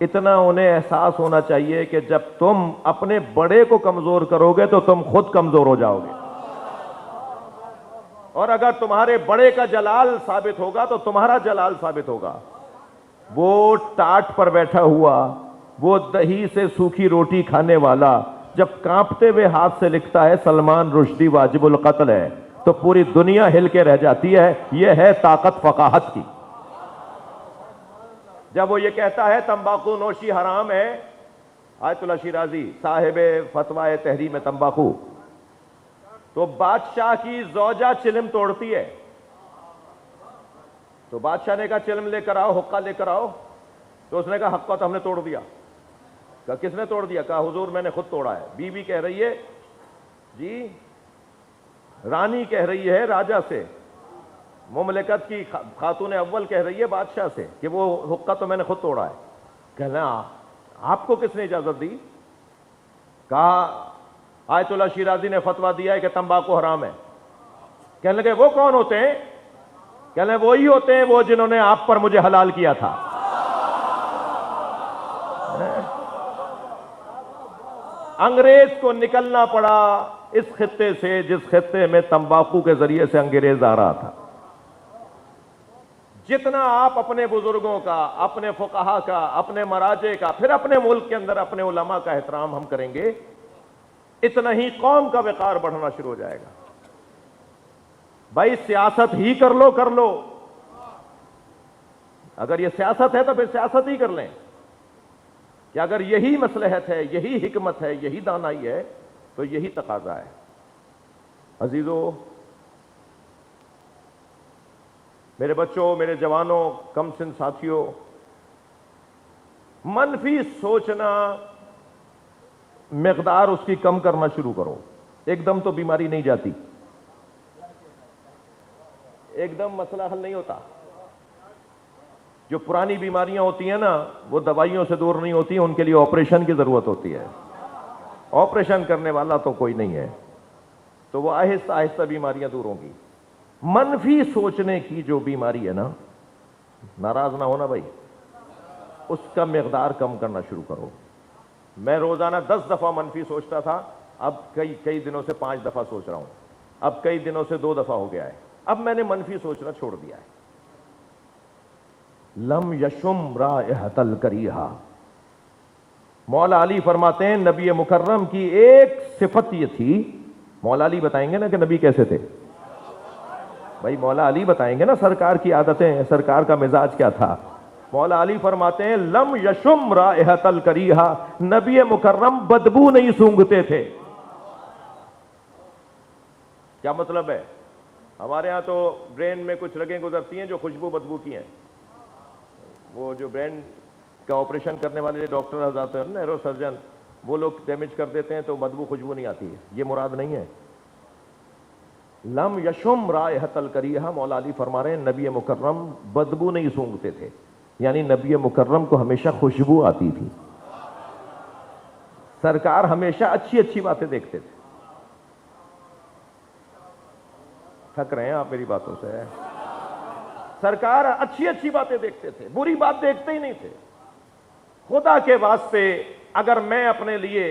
اتنا انہیں احساس ہونا چاہیے کہ جب تم اپنے بڑے کو کمزور کرو گے تو تم خود کمزور ہو جاؤ گے، اور اگر تمہارے بڑے کا جلال ثابت ہوگا تو تمہارا جلال ثابت ہوگا۔ وہ ٹاٹ پر بیٹھا ہوا، وہ دہی سے سوکھی روٹی کھانے والا جب کانپتے ہوئے ہاتھ سے لکھتا ہے سلمان رشدی واجب القتل ہے تو پوری دنیا ہل کے رہ جاتی ہے۔ یہ ہے طاقت فقاہت کی۔ جب وہ یہ کہتا ہے تمباکو نوشی حرام ہے، آیت اللہ شیرازی صاحب فتوی تحریم تمباکو، تو بادشاہ کی زوجہ چلم توڑتی ہے، تو بادشاہ نے کہا چلم لے کر آؤ، حقہ لے کر آؤ، تو اس نے کہا حقہ تو ہم نے توڑ دیا۔ کہا کس نے توڑ دیا؟ کہا حضور میں نے خود توڑا ہے۔ بیوی کہہ رہی ہے، جی رانی کہہ رہی ہے راجہ سے، مملکت کی خاتون اول کہہ رہی ہے بادشاہ سے کہ وہ حقہ تو میں نے خود توڑا ہے۔ کہنا آپ کو کس نے اجازت دی؟ کہا آیت اللہ شیرازی نے فتویٰ دیا ہے کہ تمباکو حرام ہے۔ کہنے لگے وہ کون ہوتے ہیں؟ کہنے لگے وہی ہوتے ہیں وہ جنہوں نے آپ پر مجھے حلال کیا تھا۔ انگریز کو نکلنا پڑا اس خطے سے جس خطے میں تمباکو کے ذریعے سے انگریز آ رہا تھا۔ جتنا آپ اپنے بزرگوں کا، اپنے فقہا کا، اپنے مراجع کا، پھر اپنے ملک کے اندر اپنے علماء کا احترام ہم کریں گے، اتنا ہی قوم کا وقار بڑھنا شروع ہو جائے گا۔ بھائی سیاست ہی کر لو، اگر یہ سیاست ہے تو پھر سیاست ہی کر لیں، کہ اگر یہی مصلحت ہے، یہی حکمت ہے، یہی دانائی ہے تو یہی تقاضا ہے۔ عزیزو، میرے بچوں، میرے جوانوں، کم سن ساتھیوں، منفی سوچنا مقدار اس کی کم کرنا شروع کرو۔ ایک دم تو بیماری نہیں جاتی، ایک دم مسئلہ حل نہیں ہوتا۔ جو پرانی بیماریاں ہوتی ہیں نا وہ دوائیوں سے دور نہیں ہوتی، ان کے لیے آپریشن کی ضرورت ہوتی ہے۔ آپریشن کرنے والا تو کوئی نہیں ہے، تو وہ آہستہ آہستہ بیماریاں دور ہوں گی۔ منفی سوچنے کی جو بیماری ہے نا، ناراض نہ ہونا بھائی، اس کا مقدار کم کرنا شروع کرو۔ میں روزانہ 10 دفعہ منفی سوچتا تھا، اب کئی دنوں سے 5 دفعہ سوچ رہا ہوں، اب کئی دنوں سے 2 دفعہ ہو گیا ہے۔ اب میں نے منفی سوچنا چھوڑ دیا ہے۔ لم یشم رائحۃ الکریہہ، مولا علی فرماتے ہیں نبی مکرم کی ایک صفت یہ تھی، مولا علی بتائیں گے نا کہ نبی کیسے تھے، بھائی مولا علی بتائیں گے نا سرکار کی عادتیں، سرکار کا مزاج کیا تھا۔ مولا علی فرماتے ہیں لم یشم رائحۃ الکریہہ، نبی مکرم بدبو نہیں سونگھتے تھے۔ کیا مطلب ہے؟ ہمارے ہاں تو برین میں کچھ رگیں گزرتی ہیں جو خوشبو بدبو کی ہیں، وہ جو برین کا آپریشن کرنے والے ڈاکٹر حضرات ہیں، نیرو سرجن، وہ لوگ ڈیمیج کر دیتے ہیں تو بدبو خوشبو نہیں آتی ہے، یہ مراد نہیں ہے۔ لم یشم رائحۃ الکریہہ، مولا علی فرما رہے ہیں نبی مکرم بدبو نہیں سونگتے تھے، یعنی نبی مکرم کو ہمیشہ خوشبو آتی تھی، سرکار ہمیشہ اچھی اچھی باتیں دیکھتے تھے۔ تھک رہے ہیں آپ میری باتوں سے؟ سرکار اچھی اچھی باتیں دیکھتے تھے، بری بات دیکھتے ہی نہیں تھے۔ خدا کے واسطے اگر میں اپنے لیے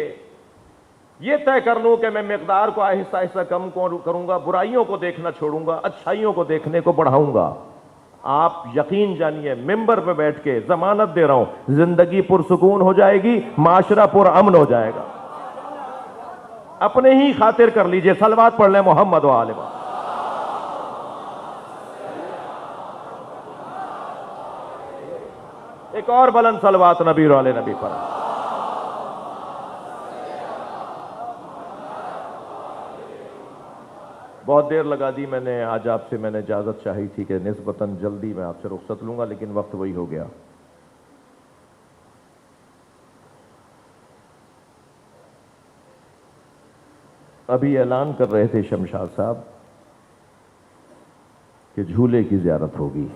یہ طے کر لوں کہ میں مقدار کو آہستہ آہستہ کم کروں گا، برائیوں کو دیکھنا چھوڑوں گا، اچھائیوں کو دیکھنے کو بڑھاؤں گا، آپ یقین جانیے ممبر پہ بیٹھ کے ضمانت دے رہا ہوں، زندگی پرسکون ہو جائے گی، معاشرہ پر امن ہو جائے گا۔ اپنے ہی خاطر کر لیجئے، صلوات پڑھ لیں محمد و آل محمد۔ ایک اور بلند صلوات نبی و آل نبی پر۔ بہت دیر لگا دی میں نے، آج آپ سے میں نے اجازت چاہی تھی کہ نسبتاً جلدی میں آپ سے رخصت لوں گا، لیکن وقت وہی ہو گیا۔ ابھی اعلان کر رہے تھے شمشاد صاحب کہ جھولے کی زیارت ہوگی۔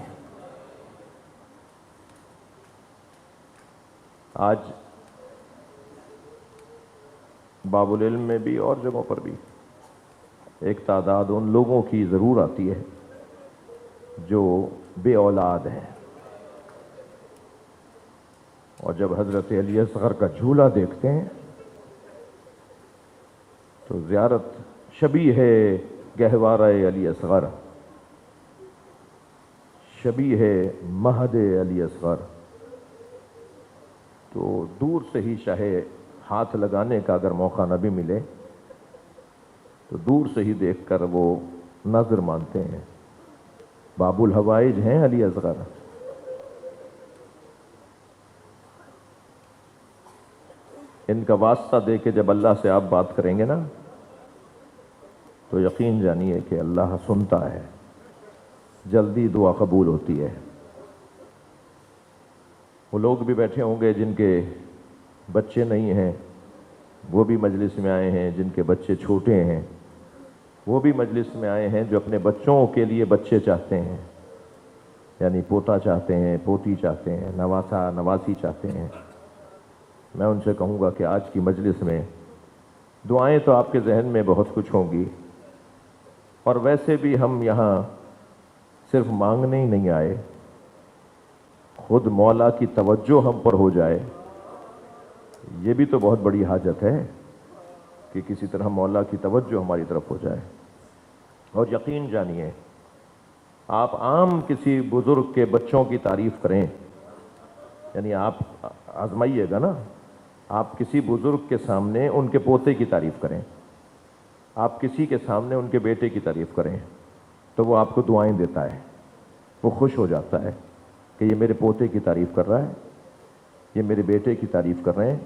آج باب العلم میں بھی اور جگہوں پر بھی ایک تعداد ان لوگوں کی ضرور آتی ہے جو بے اولاد ہیں، اور جب حضرت علی اصغر کا جھولا دیکھتے ہیں تو زیارت شبیہ ہے گہوارہ علی اصغر، شبیہ ہے مہد علی اصغر، تو دور سے ہی چاہے ہاتھ لگانے کا اگر موقع نہ بھی ملے تو دور سے ہی دیکھ کر وہ نظر مانتے ہیں۔ باب الحوائج ہیں علی اصغر۔ ان کا واسطہ دے کے جب اللہ سے آپ بات کریں گے نا تو یقین جانیے کہ اللہ سنتا ہے، جلدی دعا قبول ہوتی ہے۔ وہ لوگ بھی بیٹھے ہوں گے جن کے بچے نہیں ہیں، وہ بھی مجلس میں آئے ہیں، جن کے بچے چھوٹے ہیں وہ بھی مجلس میں آئے ہیں، جو اپنے بچوں کے لیے بچے چاہتے ہیں، یعنی پوتا چاہتے ہیں، پوتی چاہتے ہیں، نواسا نواسی چاہتے ہیں۔ میں ان سے کہوں گا کہ آج کی مجلس میں دعائیں تو آپ کے ذہن میں بہت کچھ ہوں گی، اور ویسے بھی ہم یہاں صرف مانگنے ہی نہیں آئے، خود مولا کی توجہ ہم پر ہو جائے، یہ بھی تو بہت بڑی حاجت ہے کہ کسی طرح مولا کی توجہ ہماری طرف ہو جائے۔ اور یقین جانیے آپ عام کسی بزرگ کے بچوں کی تعریف کریں، یعنی آپ آزمائیے گا نا، آپ کسی بزرگ کے سامنے ان کے پوتے کی تعریف کریں، آپ کسی کے سامنے ان کے بیٹے کی تعریف کریں تو وہ آپ کو دعائیں دیتا ہے، وہ خوش ہو جاتا ہے کہ یہ میرے پوتے کی تعریف کر رہا ہے، یہ میرے بیٹے کی تعریف کر رہے ہیں۔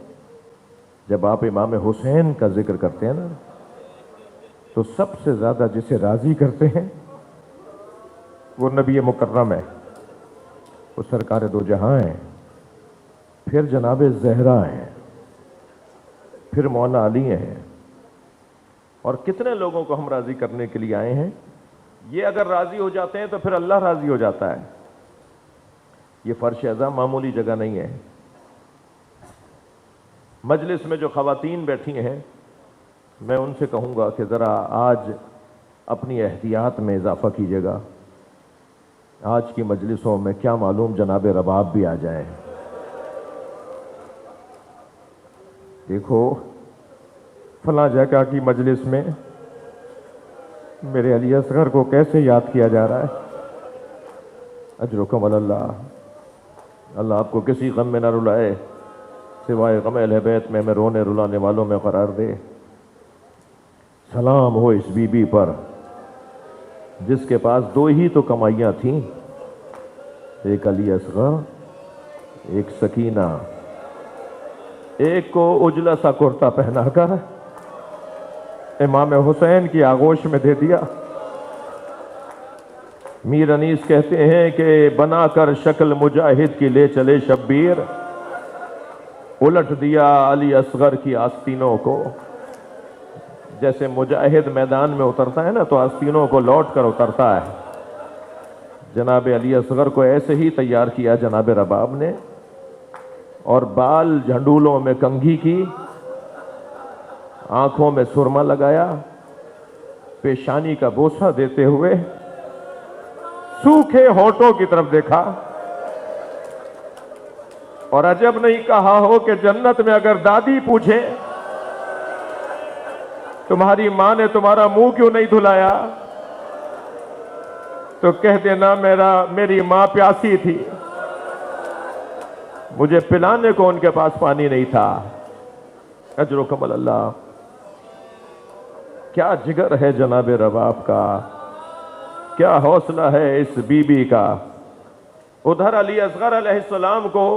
جب آپ امام حسین کا ذکر کرتے ہیں نا تو سب سے زیادہ جسے راضی کرتے ہیں وہ نبی مکرم ہے، وہ سرکار دو جہاں ہیں، پھر جناب زہرا ہیں، پھر مولا علی ہیں، اور کتنے لوگوں کو ہم راضی کرنے کے لیے آئے ہیں۔ یہ اگر راضی ہو جاتے ہیں تو پھر اللہ راضی ہو جاتا ہے۔ یہ فرش اعظم معمولی جگہ نہیں ہے۔ مجلس میں جو خواتین بیٹھی ہیں میں ان سے کہوں گا کہ ذرا آج اپنی احتیاط میں اضافہ کیجیے گا، آج کی مجلسوں میں کیا معلوم جناب رباب بھی آ جائیں۔ دیکھو فلاں جگہ کی مجلس میں میرے علی اصغر کو کیسے یاد کیا جا رہا ہے۔ اجرکم اللہ، اللہ آپ کو کسی غم میں نہ رلائے، سوائے غم اہل بیت میں رونے رلانے والوں میں قرار دے۔ سلام ہو اس بی بی پر جس کے پاس دو ہی تو کمائیاں تھیں، ایک علی اصغر، ایک سکینہ، ایک کو اجلا سا کرتا پہنا کر امام حسین کی آغوش میں دے دیا۔ میر انیس کہتے ہیں کہ بنا کر شکل مجاہد کی لے چلے شبیر، الٹ دیا علی اصغر کی آستینوں کو، جیسے مجاہد میدان میں اترتا ہے نا تو آستینوں کو لوٹ کر اترتا ہے، جناب علی اصغر کو ایسے ہی تیار کیا جناب رباب نے، اور بال جھنڈولوں میں کنگھی کی، آنکھوں میں سرما لگایا، پیشانی کا بوسہ دیتے ہوئے سوکھے ہونٹوں کی طرف دیکھا، اور عجب نہیں کہا ہو کہ جنت میں اگر دادی پوچھے تمہاری ماں نے تمہارا منہ کیوں نہیں دھلایا تو کہہ دینا میری ماں پیاسی تھی، مجھے پلانے کو ان کے پاس پانی نہیں تھا۔ اجرکم اللہ، کیا جگر ہے جناب رباب کا، کیا حوصلہ ہے اس بی بی کا۔ ادھر علی اصغر علیہ السلام کو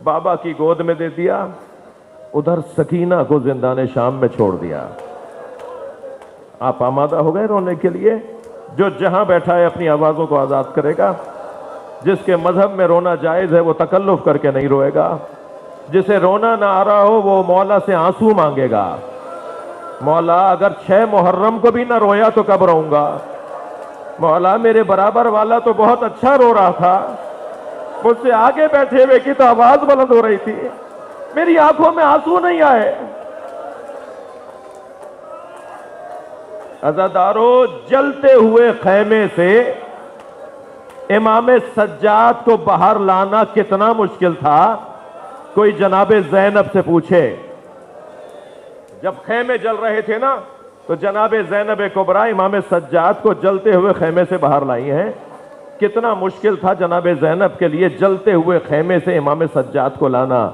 بابا کی گود میں دے دیا، ادھر سکینہ کو زندان شام میں چھوڑ دیا۔ آپ آمادہ ہو گئے رونے کے لیے؟ جو جہاں بیٹھا ہے اپنی آوازوں کو آزاد کرے گا۔ جس کے مذہب میں رونا جائز ہے وہ تکلف کر کے نہیں روئے گا، جسے رونا نہ آ رہا ہو وہ مولا سے آنسو مانگے گا، مولا اگر 6 محرم کو بھی نہ رویا تو کب روؤں گا، مولا میرے برابر والا تو بہت اچھا رو رہا تھا، مجھ سے آگے بیٹھے ہوئے کی تو آواز بلند ہو رہی تھی، میری آنکھوں میں آنسو نہیں آئے۔ عزادارو، جلتے ہوئے خیمے سے امام سجاد کو باہر لانا کتنا مشکل تھا، کوئی جناب زینب سے پوچھے۔ جب خیمے جل رہے تھے نا تو جناب زینب کبریٰ امام سجاد کو جلتے ہوئے خیمے سے باہر لائی ہیں۔ کتنا مشکل تھا جناب زینب کے لیے جلتے ہوئے خیمے سے امام سجاد کو لانا۔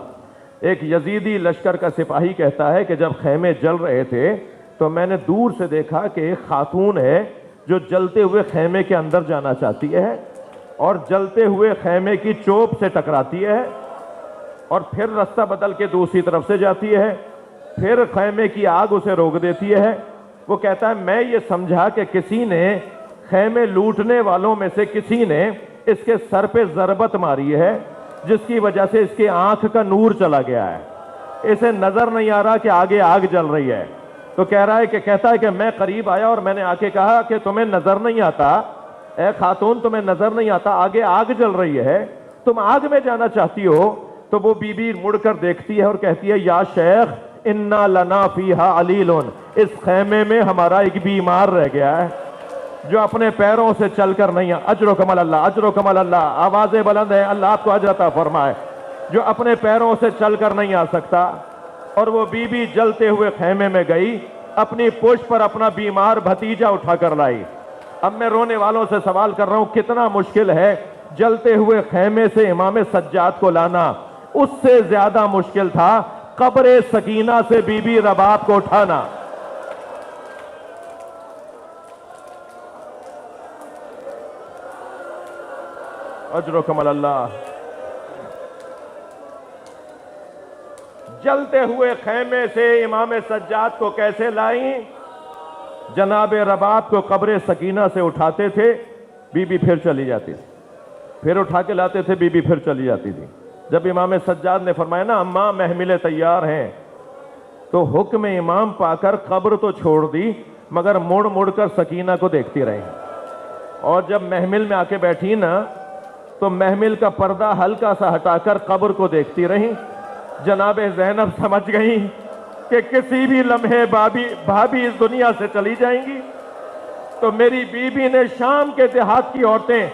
ایک یزیدی لشکر کا سپاہی کہتا ہے کہ جب خیمے جل رہے تھے تو میں نے دور سے دیکھا کہ ایک خاتون ہے جو جلتے ہوئے خیمے کے اندر جانا چاہتی ہے اور جلتے ہوئے خیمے کی چوب سے ٹکراتی ہے اور پھر رستہ بدل کے دوسری طرف سے جاتی ہے، پھر خیمے کی آگ اسے روک دیتی ہے۔ وہ کہتا ہے میں یہ سمجھا کہ کسی نے خیمے لوٹنے والوں میں سے کسی نے اس کے سر پہ ضربت ماری ہے جس کی وجہ سے اس کی آنکھ کا نور چلا گیا ہے، اسے نظر نہیں آ رہا کہ آگے آگ جل رہی ہے۔ تو کہتا ہے کہ میں قریب آیا اور میں نے آ کے کہا کہ تمہیں نظر نہیں آتا، اے خاتون تمہیں نظر نہیں آتا، آگے آگ جل رہی ہے، تم آگ میں جانا چاہتی ہو؟ تو وہ بی بی مڑ کر دیکھتی ہے اور کہتی ہے یا شیخ انا لنا فیہا علیل، اس خیمے میں ہمارا ایک بیمار رہ گیا ہے جو اپنے پیروں سے چل کر نہیں اجرکم اللہ، اجرکم اللہ، آوازیں بلند ہیں، اللہ آپ کو اجر عطا فرمائے، جو اپنے پیروں سے چل کر نہیں آ سکتا۔ اور وہ بی بی جلتے ہوئے خیمے میں گئی، اپنی پشت پر اپنا بیمار بھتیجا اٹھا کر لائی۔ اب میں رونے والوں سے سوال کر رہا ہوں کتنا مشکل ہے جلتے ہوئے خیمے سے امام سجاد کو لانا، اس سے زیادہ مشکل تھا قبر سکینہ سے بی بی رباب کو اٹھانا۔ اجرکم اللہ۔ جلتے ہوئے خیمے سے امام سجاد کو کیسے لائیں؟ جناب رباب کو قبر سکینہ سے اٹھاتے تھے، بی بی پھر چلی جاتی تھی، پھر اٹھا کے لاتے تھے، بی بی پھر چلی جاتی تھی۔ جب امام سجاد نے فرمایا نا اماں محملیں تیار ہیں، تو حکم امام پا کر قبر تو چھوڑ دی مگر مڑ مڑ کر سکینہ کو دیکھتی رہی، اور جب محمل میں آ کے بیٹھی نا تو محمل کا پردہ ہلکا سا ہٹا کر قبر کو دیکھتی رہی۔ جناب زینب سمجھ گئی کہ کسی بھی لمحے بھابی اس دنیا سے چلی جائیں گی، تو میری بی بی نے شام کے دیہات کی عورتیں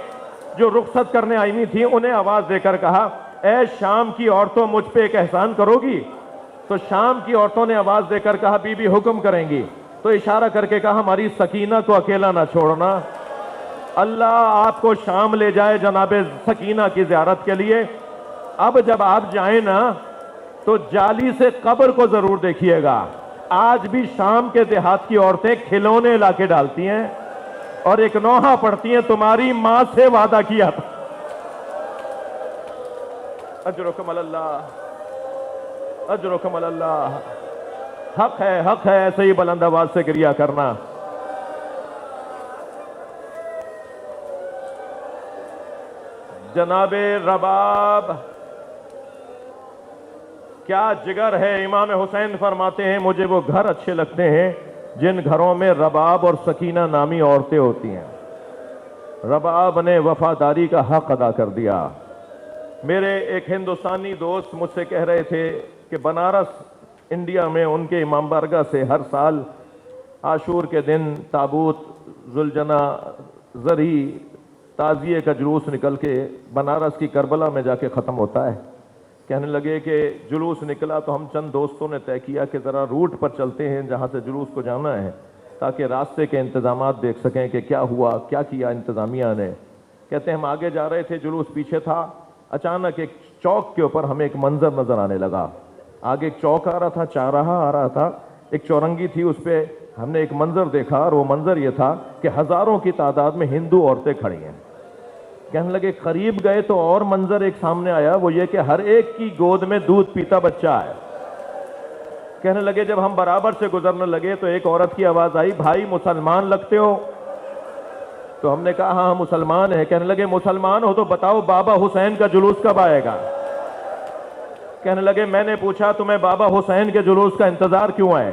جو رخصت کرنے آئی ہوئی تھیں انہیں آواز دے کر کہا اے شام کی عورتوں مجھ پہ ایک احسان کرو گی؟ تو شام کی عورتوں نے آواز دے کر کہا بی بی حکم کریں گی، تو اشارہ کر کے کہا ہماری سکینہ کو اکیلا نہ چھوڑنا، اللہ آپ کو شام لے جائے جناب سکینہ کی زیارت کے لیے۔ اب جب آپ جائیں نا تو جالی سے قبر کو ضرور دیکھیے گا۔ آج بھی شام کے دیہات کی عورتیں کھلونے لا کے ڈالتی ہیں اور ایک نوحہ پڑھتی ہیں تمہاری ماں سے وعدہ کیا تھا۔ اجرکم اللہ، اجرکم اللہ۔ حق ہے ایسے ہی بلند آواز سے گریہ کرنا۔ جناب رباب کیا جگر ہے، امام حسین فرماتے ہیں مجھے وہ گھر اچھے لگتے ہیں جن گھروں میں رباب اور سکینہ نامی عورتیں ہوتی ہیں، رباب نے وفاداری کا حق ادا کر دیا۔ میرے ایک ہندوستانی دوست مجھ سے کہہ رہے تھے کہ بنارس انڈیا میں ان کے امام بارگاہ سے ہر سال عاشور کے دن تابوت ذوالجناح زرعی تعزیے کا جلوس نکل کے بنارس کی کربلا میں جا کے ختم ہوتا ہے۔ کہنے لگے کہ جلوس نکلا تو ہم چند دوستوں نے طے کیا کہ ذرا روٹ پر چلتے ہیں جہاں سے جلوس کو جانا ہے، تاکہ راستے کے انتظامات دیکھ سکیں کہ کیا ہوا، کیا کیا انتظامیہ نے۔ کہتے ہیں ہم آگے جا رہے تھے، جلوس پیچھے تھا، اچانک ایک چوک کے اوپر ہمیں ایک منظر نظر آنے لگا۔ آگے ایک چوک آ رہا تھا، چارراہا آ رہا تھا، ایک چورنگی تھی، اس پہ ہم نے ایک منظر دیکھا، اور وہ منظر یہ تھا کہ ہزاروں کی تعداد میں ہندو عورتیں کھڑی ہیں۔ کہنے لگے قریب گئے تو اور منظر ایک سامنے آیا، وہ یہ کہ ہر ایک کی گود میں دودھ پیتا بچہ ہے۔ کہنے لگے جب ہم برابر سے گزرنے لگے تو ایک عورت کی آواز آئی، بھائی مسلمان لگتے ہو؟ تو ہم نے کہا ہاں مسلمان ہیں۔ کہنے لگے مسلمان ہو تو بتاؤ بابا حسین کا جلوس کب آئے گا؟ کہنے لگے میں نے پوچھا تمہیں بابا حسین کے جلوس کا انتظار کیوں ہے؟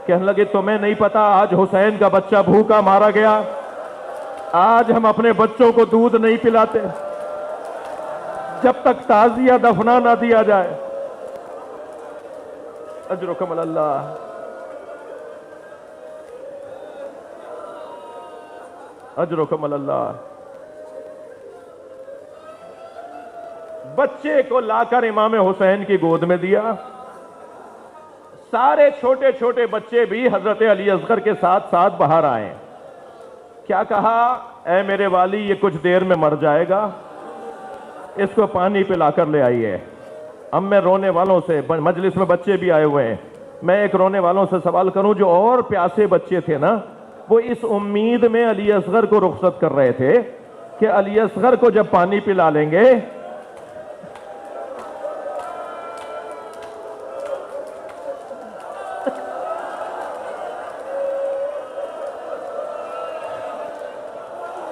کہنے لگے تمہیں نہیں پتا آج حسین کا بچہ بھوکا مارا گیا، آج ہم اپنے بچوں کو دودھ نہیں پلاتے جب تک تعزیہ دفنا نہ دیا جائے۔ اجرکم اللہ، اجرکم اللہ۔ بچے کو لا کر امام حسین کی گود میں دیا، سارے چھوٹے چھوٹے بچے بھی حضرت علی اصغر کے ساتھ ساتھ باہر آئے۔ کیا کہا؟ اے میرے والی یہ کچھ دیر میں مر جائے گا، اس کو پانی پلا کر لے آئیے۔ اب میں رونے والوں سے، مجلس میں بچے بھی آئے ہوئے ہیں، میں ایک رونے والوں سے سوال کروں، جو اور پیاسے بچے تھے نا، وہ اس امید میں علی اصغر کو رخصت کر رہے تھے کہ علی اصغر کو جب پانی پلا لیں گے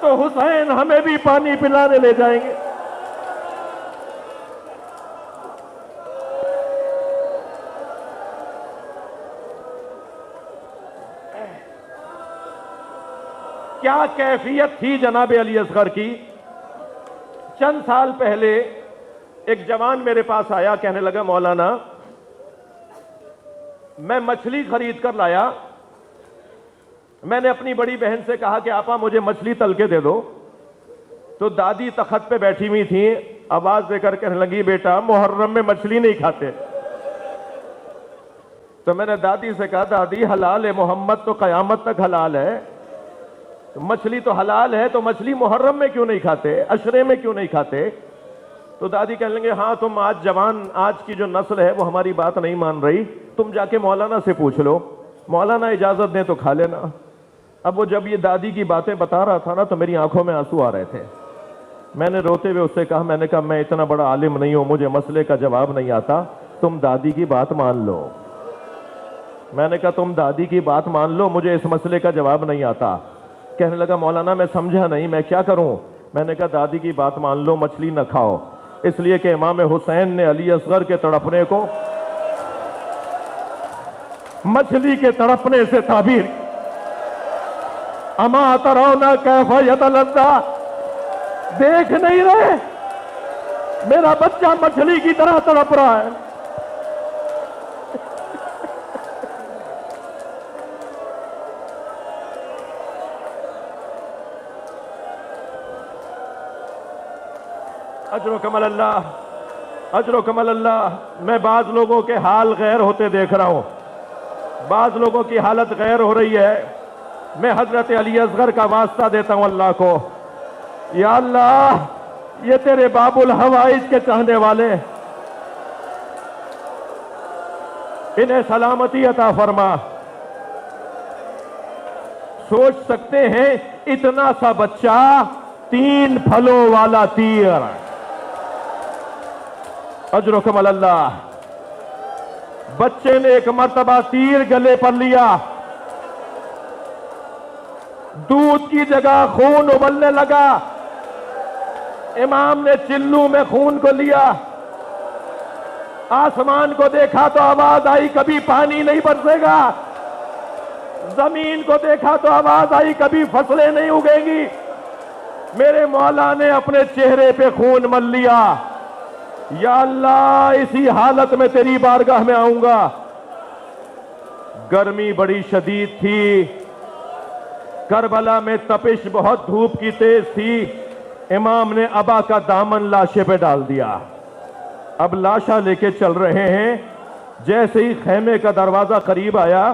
تو حسین ہمیں بھی پانی پلانے لے جائیں گے۔ کیا کیفیت تھی جناب علی اصغر کی؟ چند سال پہلے ایک جوان میرے پاس آیا، کہنے لگا مولانا میں مچھلی خرید کر لایا، میں نے اپنی بڑی بہن سے کہا کہ آپا مجھے مچھلی تل کے دے دو، تو دادی تخت پہ بیٹھی ہوئی تھی، آواز دے کر کہنے لگی بیٹا محرم میں مچھلی نہیں کھاتے۔ تو میں نے دادی سے کہا دادی حلال ہے، محمد تو قیامت تک حلال ہے، مچھلی تو حلال ہے، تو مچھلی محرم میں کیوں نہیں کھاتے، عشرے میں کیوں نہیں کھاتے؟ تو دادی کہنے لگے ہاں تم آج جوان، آج کی جو نسل ہے وہ ہماری بات نہیں مان رہی، تم جا کے مولانا سے پوچھ لو، مولانا اجازت دیں تو کھا لینا۔ اب وہ جب یہ دادی کی باتیں بتا رہا تھا نا تو میری آنکھوں میں آنسو آ رہے تھے۔ میں نے روتے ہوئے اس سے کہا، میں نے کہا میں اتنا بڑا عالم نہیں ہوں، مجھے مسئلے کا جواب نہیں آتا، تم دادی کی بات مان لو۔ میں نے کہا تم دادی کی بات مان لو، مجھے اس مسئلے کا جواب نہیں آتا۔ کہنے لگا مولانا میں سمجھا نہیں، میں کیا کروں؟ میں نے کہا دادی کی بات مان لو، مچھلی نہ کھاؤ، اس لیے کہ امام حسین نے علی اصغر کے تڑپنے کو مچھلی کے تڑپنے سے تعبیر، اما ترون کیف یتلذا، دیکھ نہیں رہے میرا بچہ مچھلی کی طرح تڑپ رہا ہے۔ اجر و کمل اللہ، اجر و کمل اللہ۔ میں بعض لوگوں کے حال غیر ہوتے دیکھ رہا ہوں، بعض لوگوں کی حالت غیر ہو رہی ہے، میں حضرت علی اصغر کا واسطہ دیتا ہوں اللہ کو، یا اللہ یہ تیرے باب الحوائج کے چاہنے والے، انہیں سلامتی عطا فرما۔ سوچ سکتے ہیں اتنا سا بچہ 3 پھلوں والا تیر، اجر و کمل اللہ۔ بچے نے ایک مرتبہ تیر گلے پر لیا، دودھ کی جگہ خون ابلنے لگا، امام نے چلو میں خون کو لیا، آسمان کو دیکھا تو آواز آئی کبھی پانی نہیں برسے گا، زمین کو دیکھا تو آواز آئی کبھی فصلیں نہیں اگیں گی. میرے مولا نے اپنے چہرے پہ خون مل لیا. یا اللہ اسی حالت میں تیری بارگاہ میں آؤں گا. گرمی بڑی شدید تھی, کربلا میں تپش بہت دھوپ کی تیز تھی. امام نے ابا کا دامن لاشے پہ ڈال دیا. اب لاشا لے کے چل رہے ہیں. جیسے ہی خیمے کا دروازہ قریب آیا,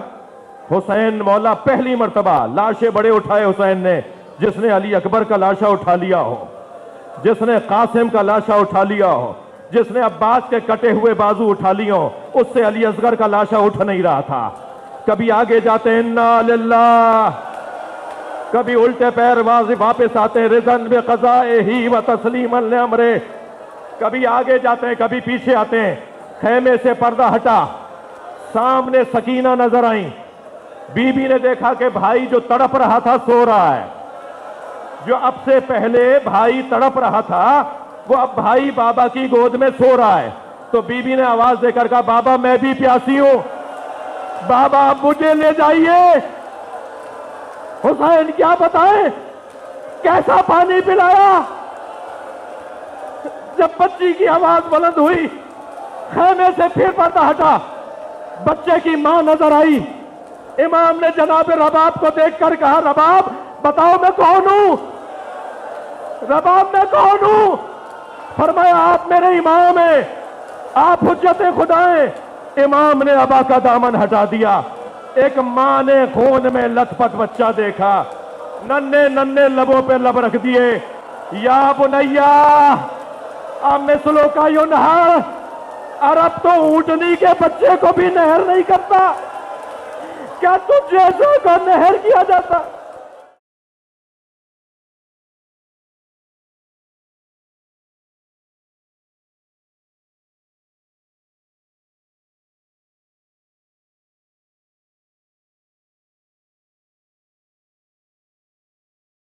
حسین مولا پہلی مرتبہ لاشے بڑے اٹھائے حسین نے, جس نے علی اکبر کا لاشا اٹھا لیا ہو, جس نے قاسم کا لاشا اٹھا لیا ہو, جس نے عباس کے کٹے ہوئے بازو اٹھا لیے ہو, اس سے علی اصغر کا لاشا اٹھ نہیں رہا تھا. کبھی آگے جاتے ہیں انا للہ, کبھی الٹے پیر واپس آتے ہیں رضن بقضائہ و تسلیما لامرہ. کبھی آگے جاتے ہیں کبھی پیچھے آتے ہیں. خیمے سے پردہ ہٹا, سامنے سکینہ نظر آئیں. بی بی نے دیکھا کہ بھائی جو تڑپ رہا تھا سو رہا ہے. جو اب سے پہلے بھائی تڑپ رہا تھا وہ اب بھائی بابا کی گود میں سو رہا ہے. تو بی بی نے آواز دے کر کہا بابا میں بھی پیاسی ہوں, بابا اب مجھے لے جائیے. حسین کیا بتائیں کیسا پانی پلایا. جب بچی کی آواز بلند ہوئی, خیمے سے پھر پردہ ہٹا, بچے کی ماں نظر آئی. امام نے جناب رباب کو دیکھ کر کہا رباب بتاؤ میں کون ہوں. رباب میں کون ہوں. فرمایا آپ میرے امام ہیں, آپ حجت خدا ہیں. امام نے ابا کا دامن ہٹا دیا. ایک ماں نے خون میں لت پت بچہ دیکھا, ننھے ننھے لبوں پہ لب رکھ دیے. یا بنیا مثلو کا ینہر, عرب تو اونٹنی کے بچے کو بھی نہر نہیں کرتا, کیا تجھ جیسے کو نہر کیا جاتا.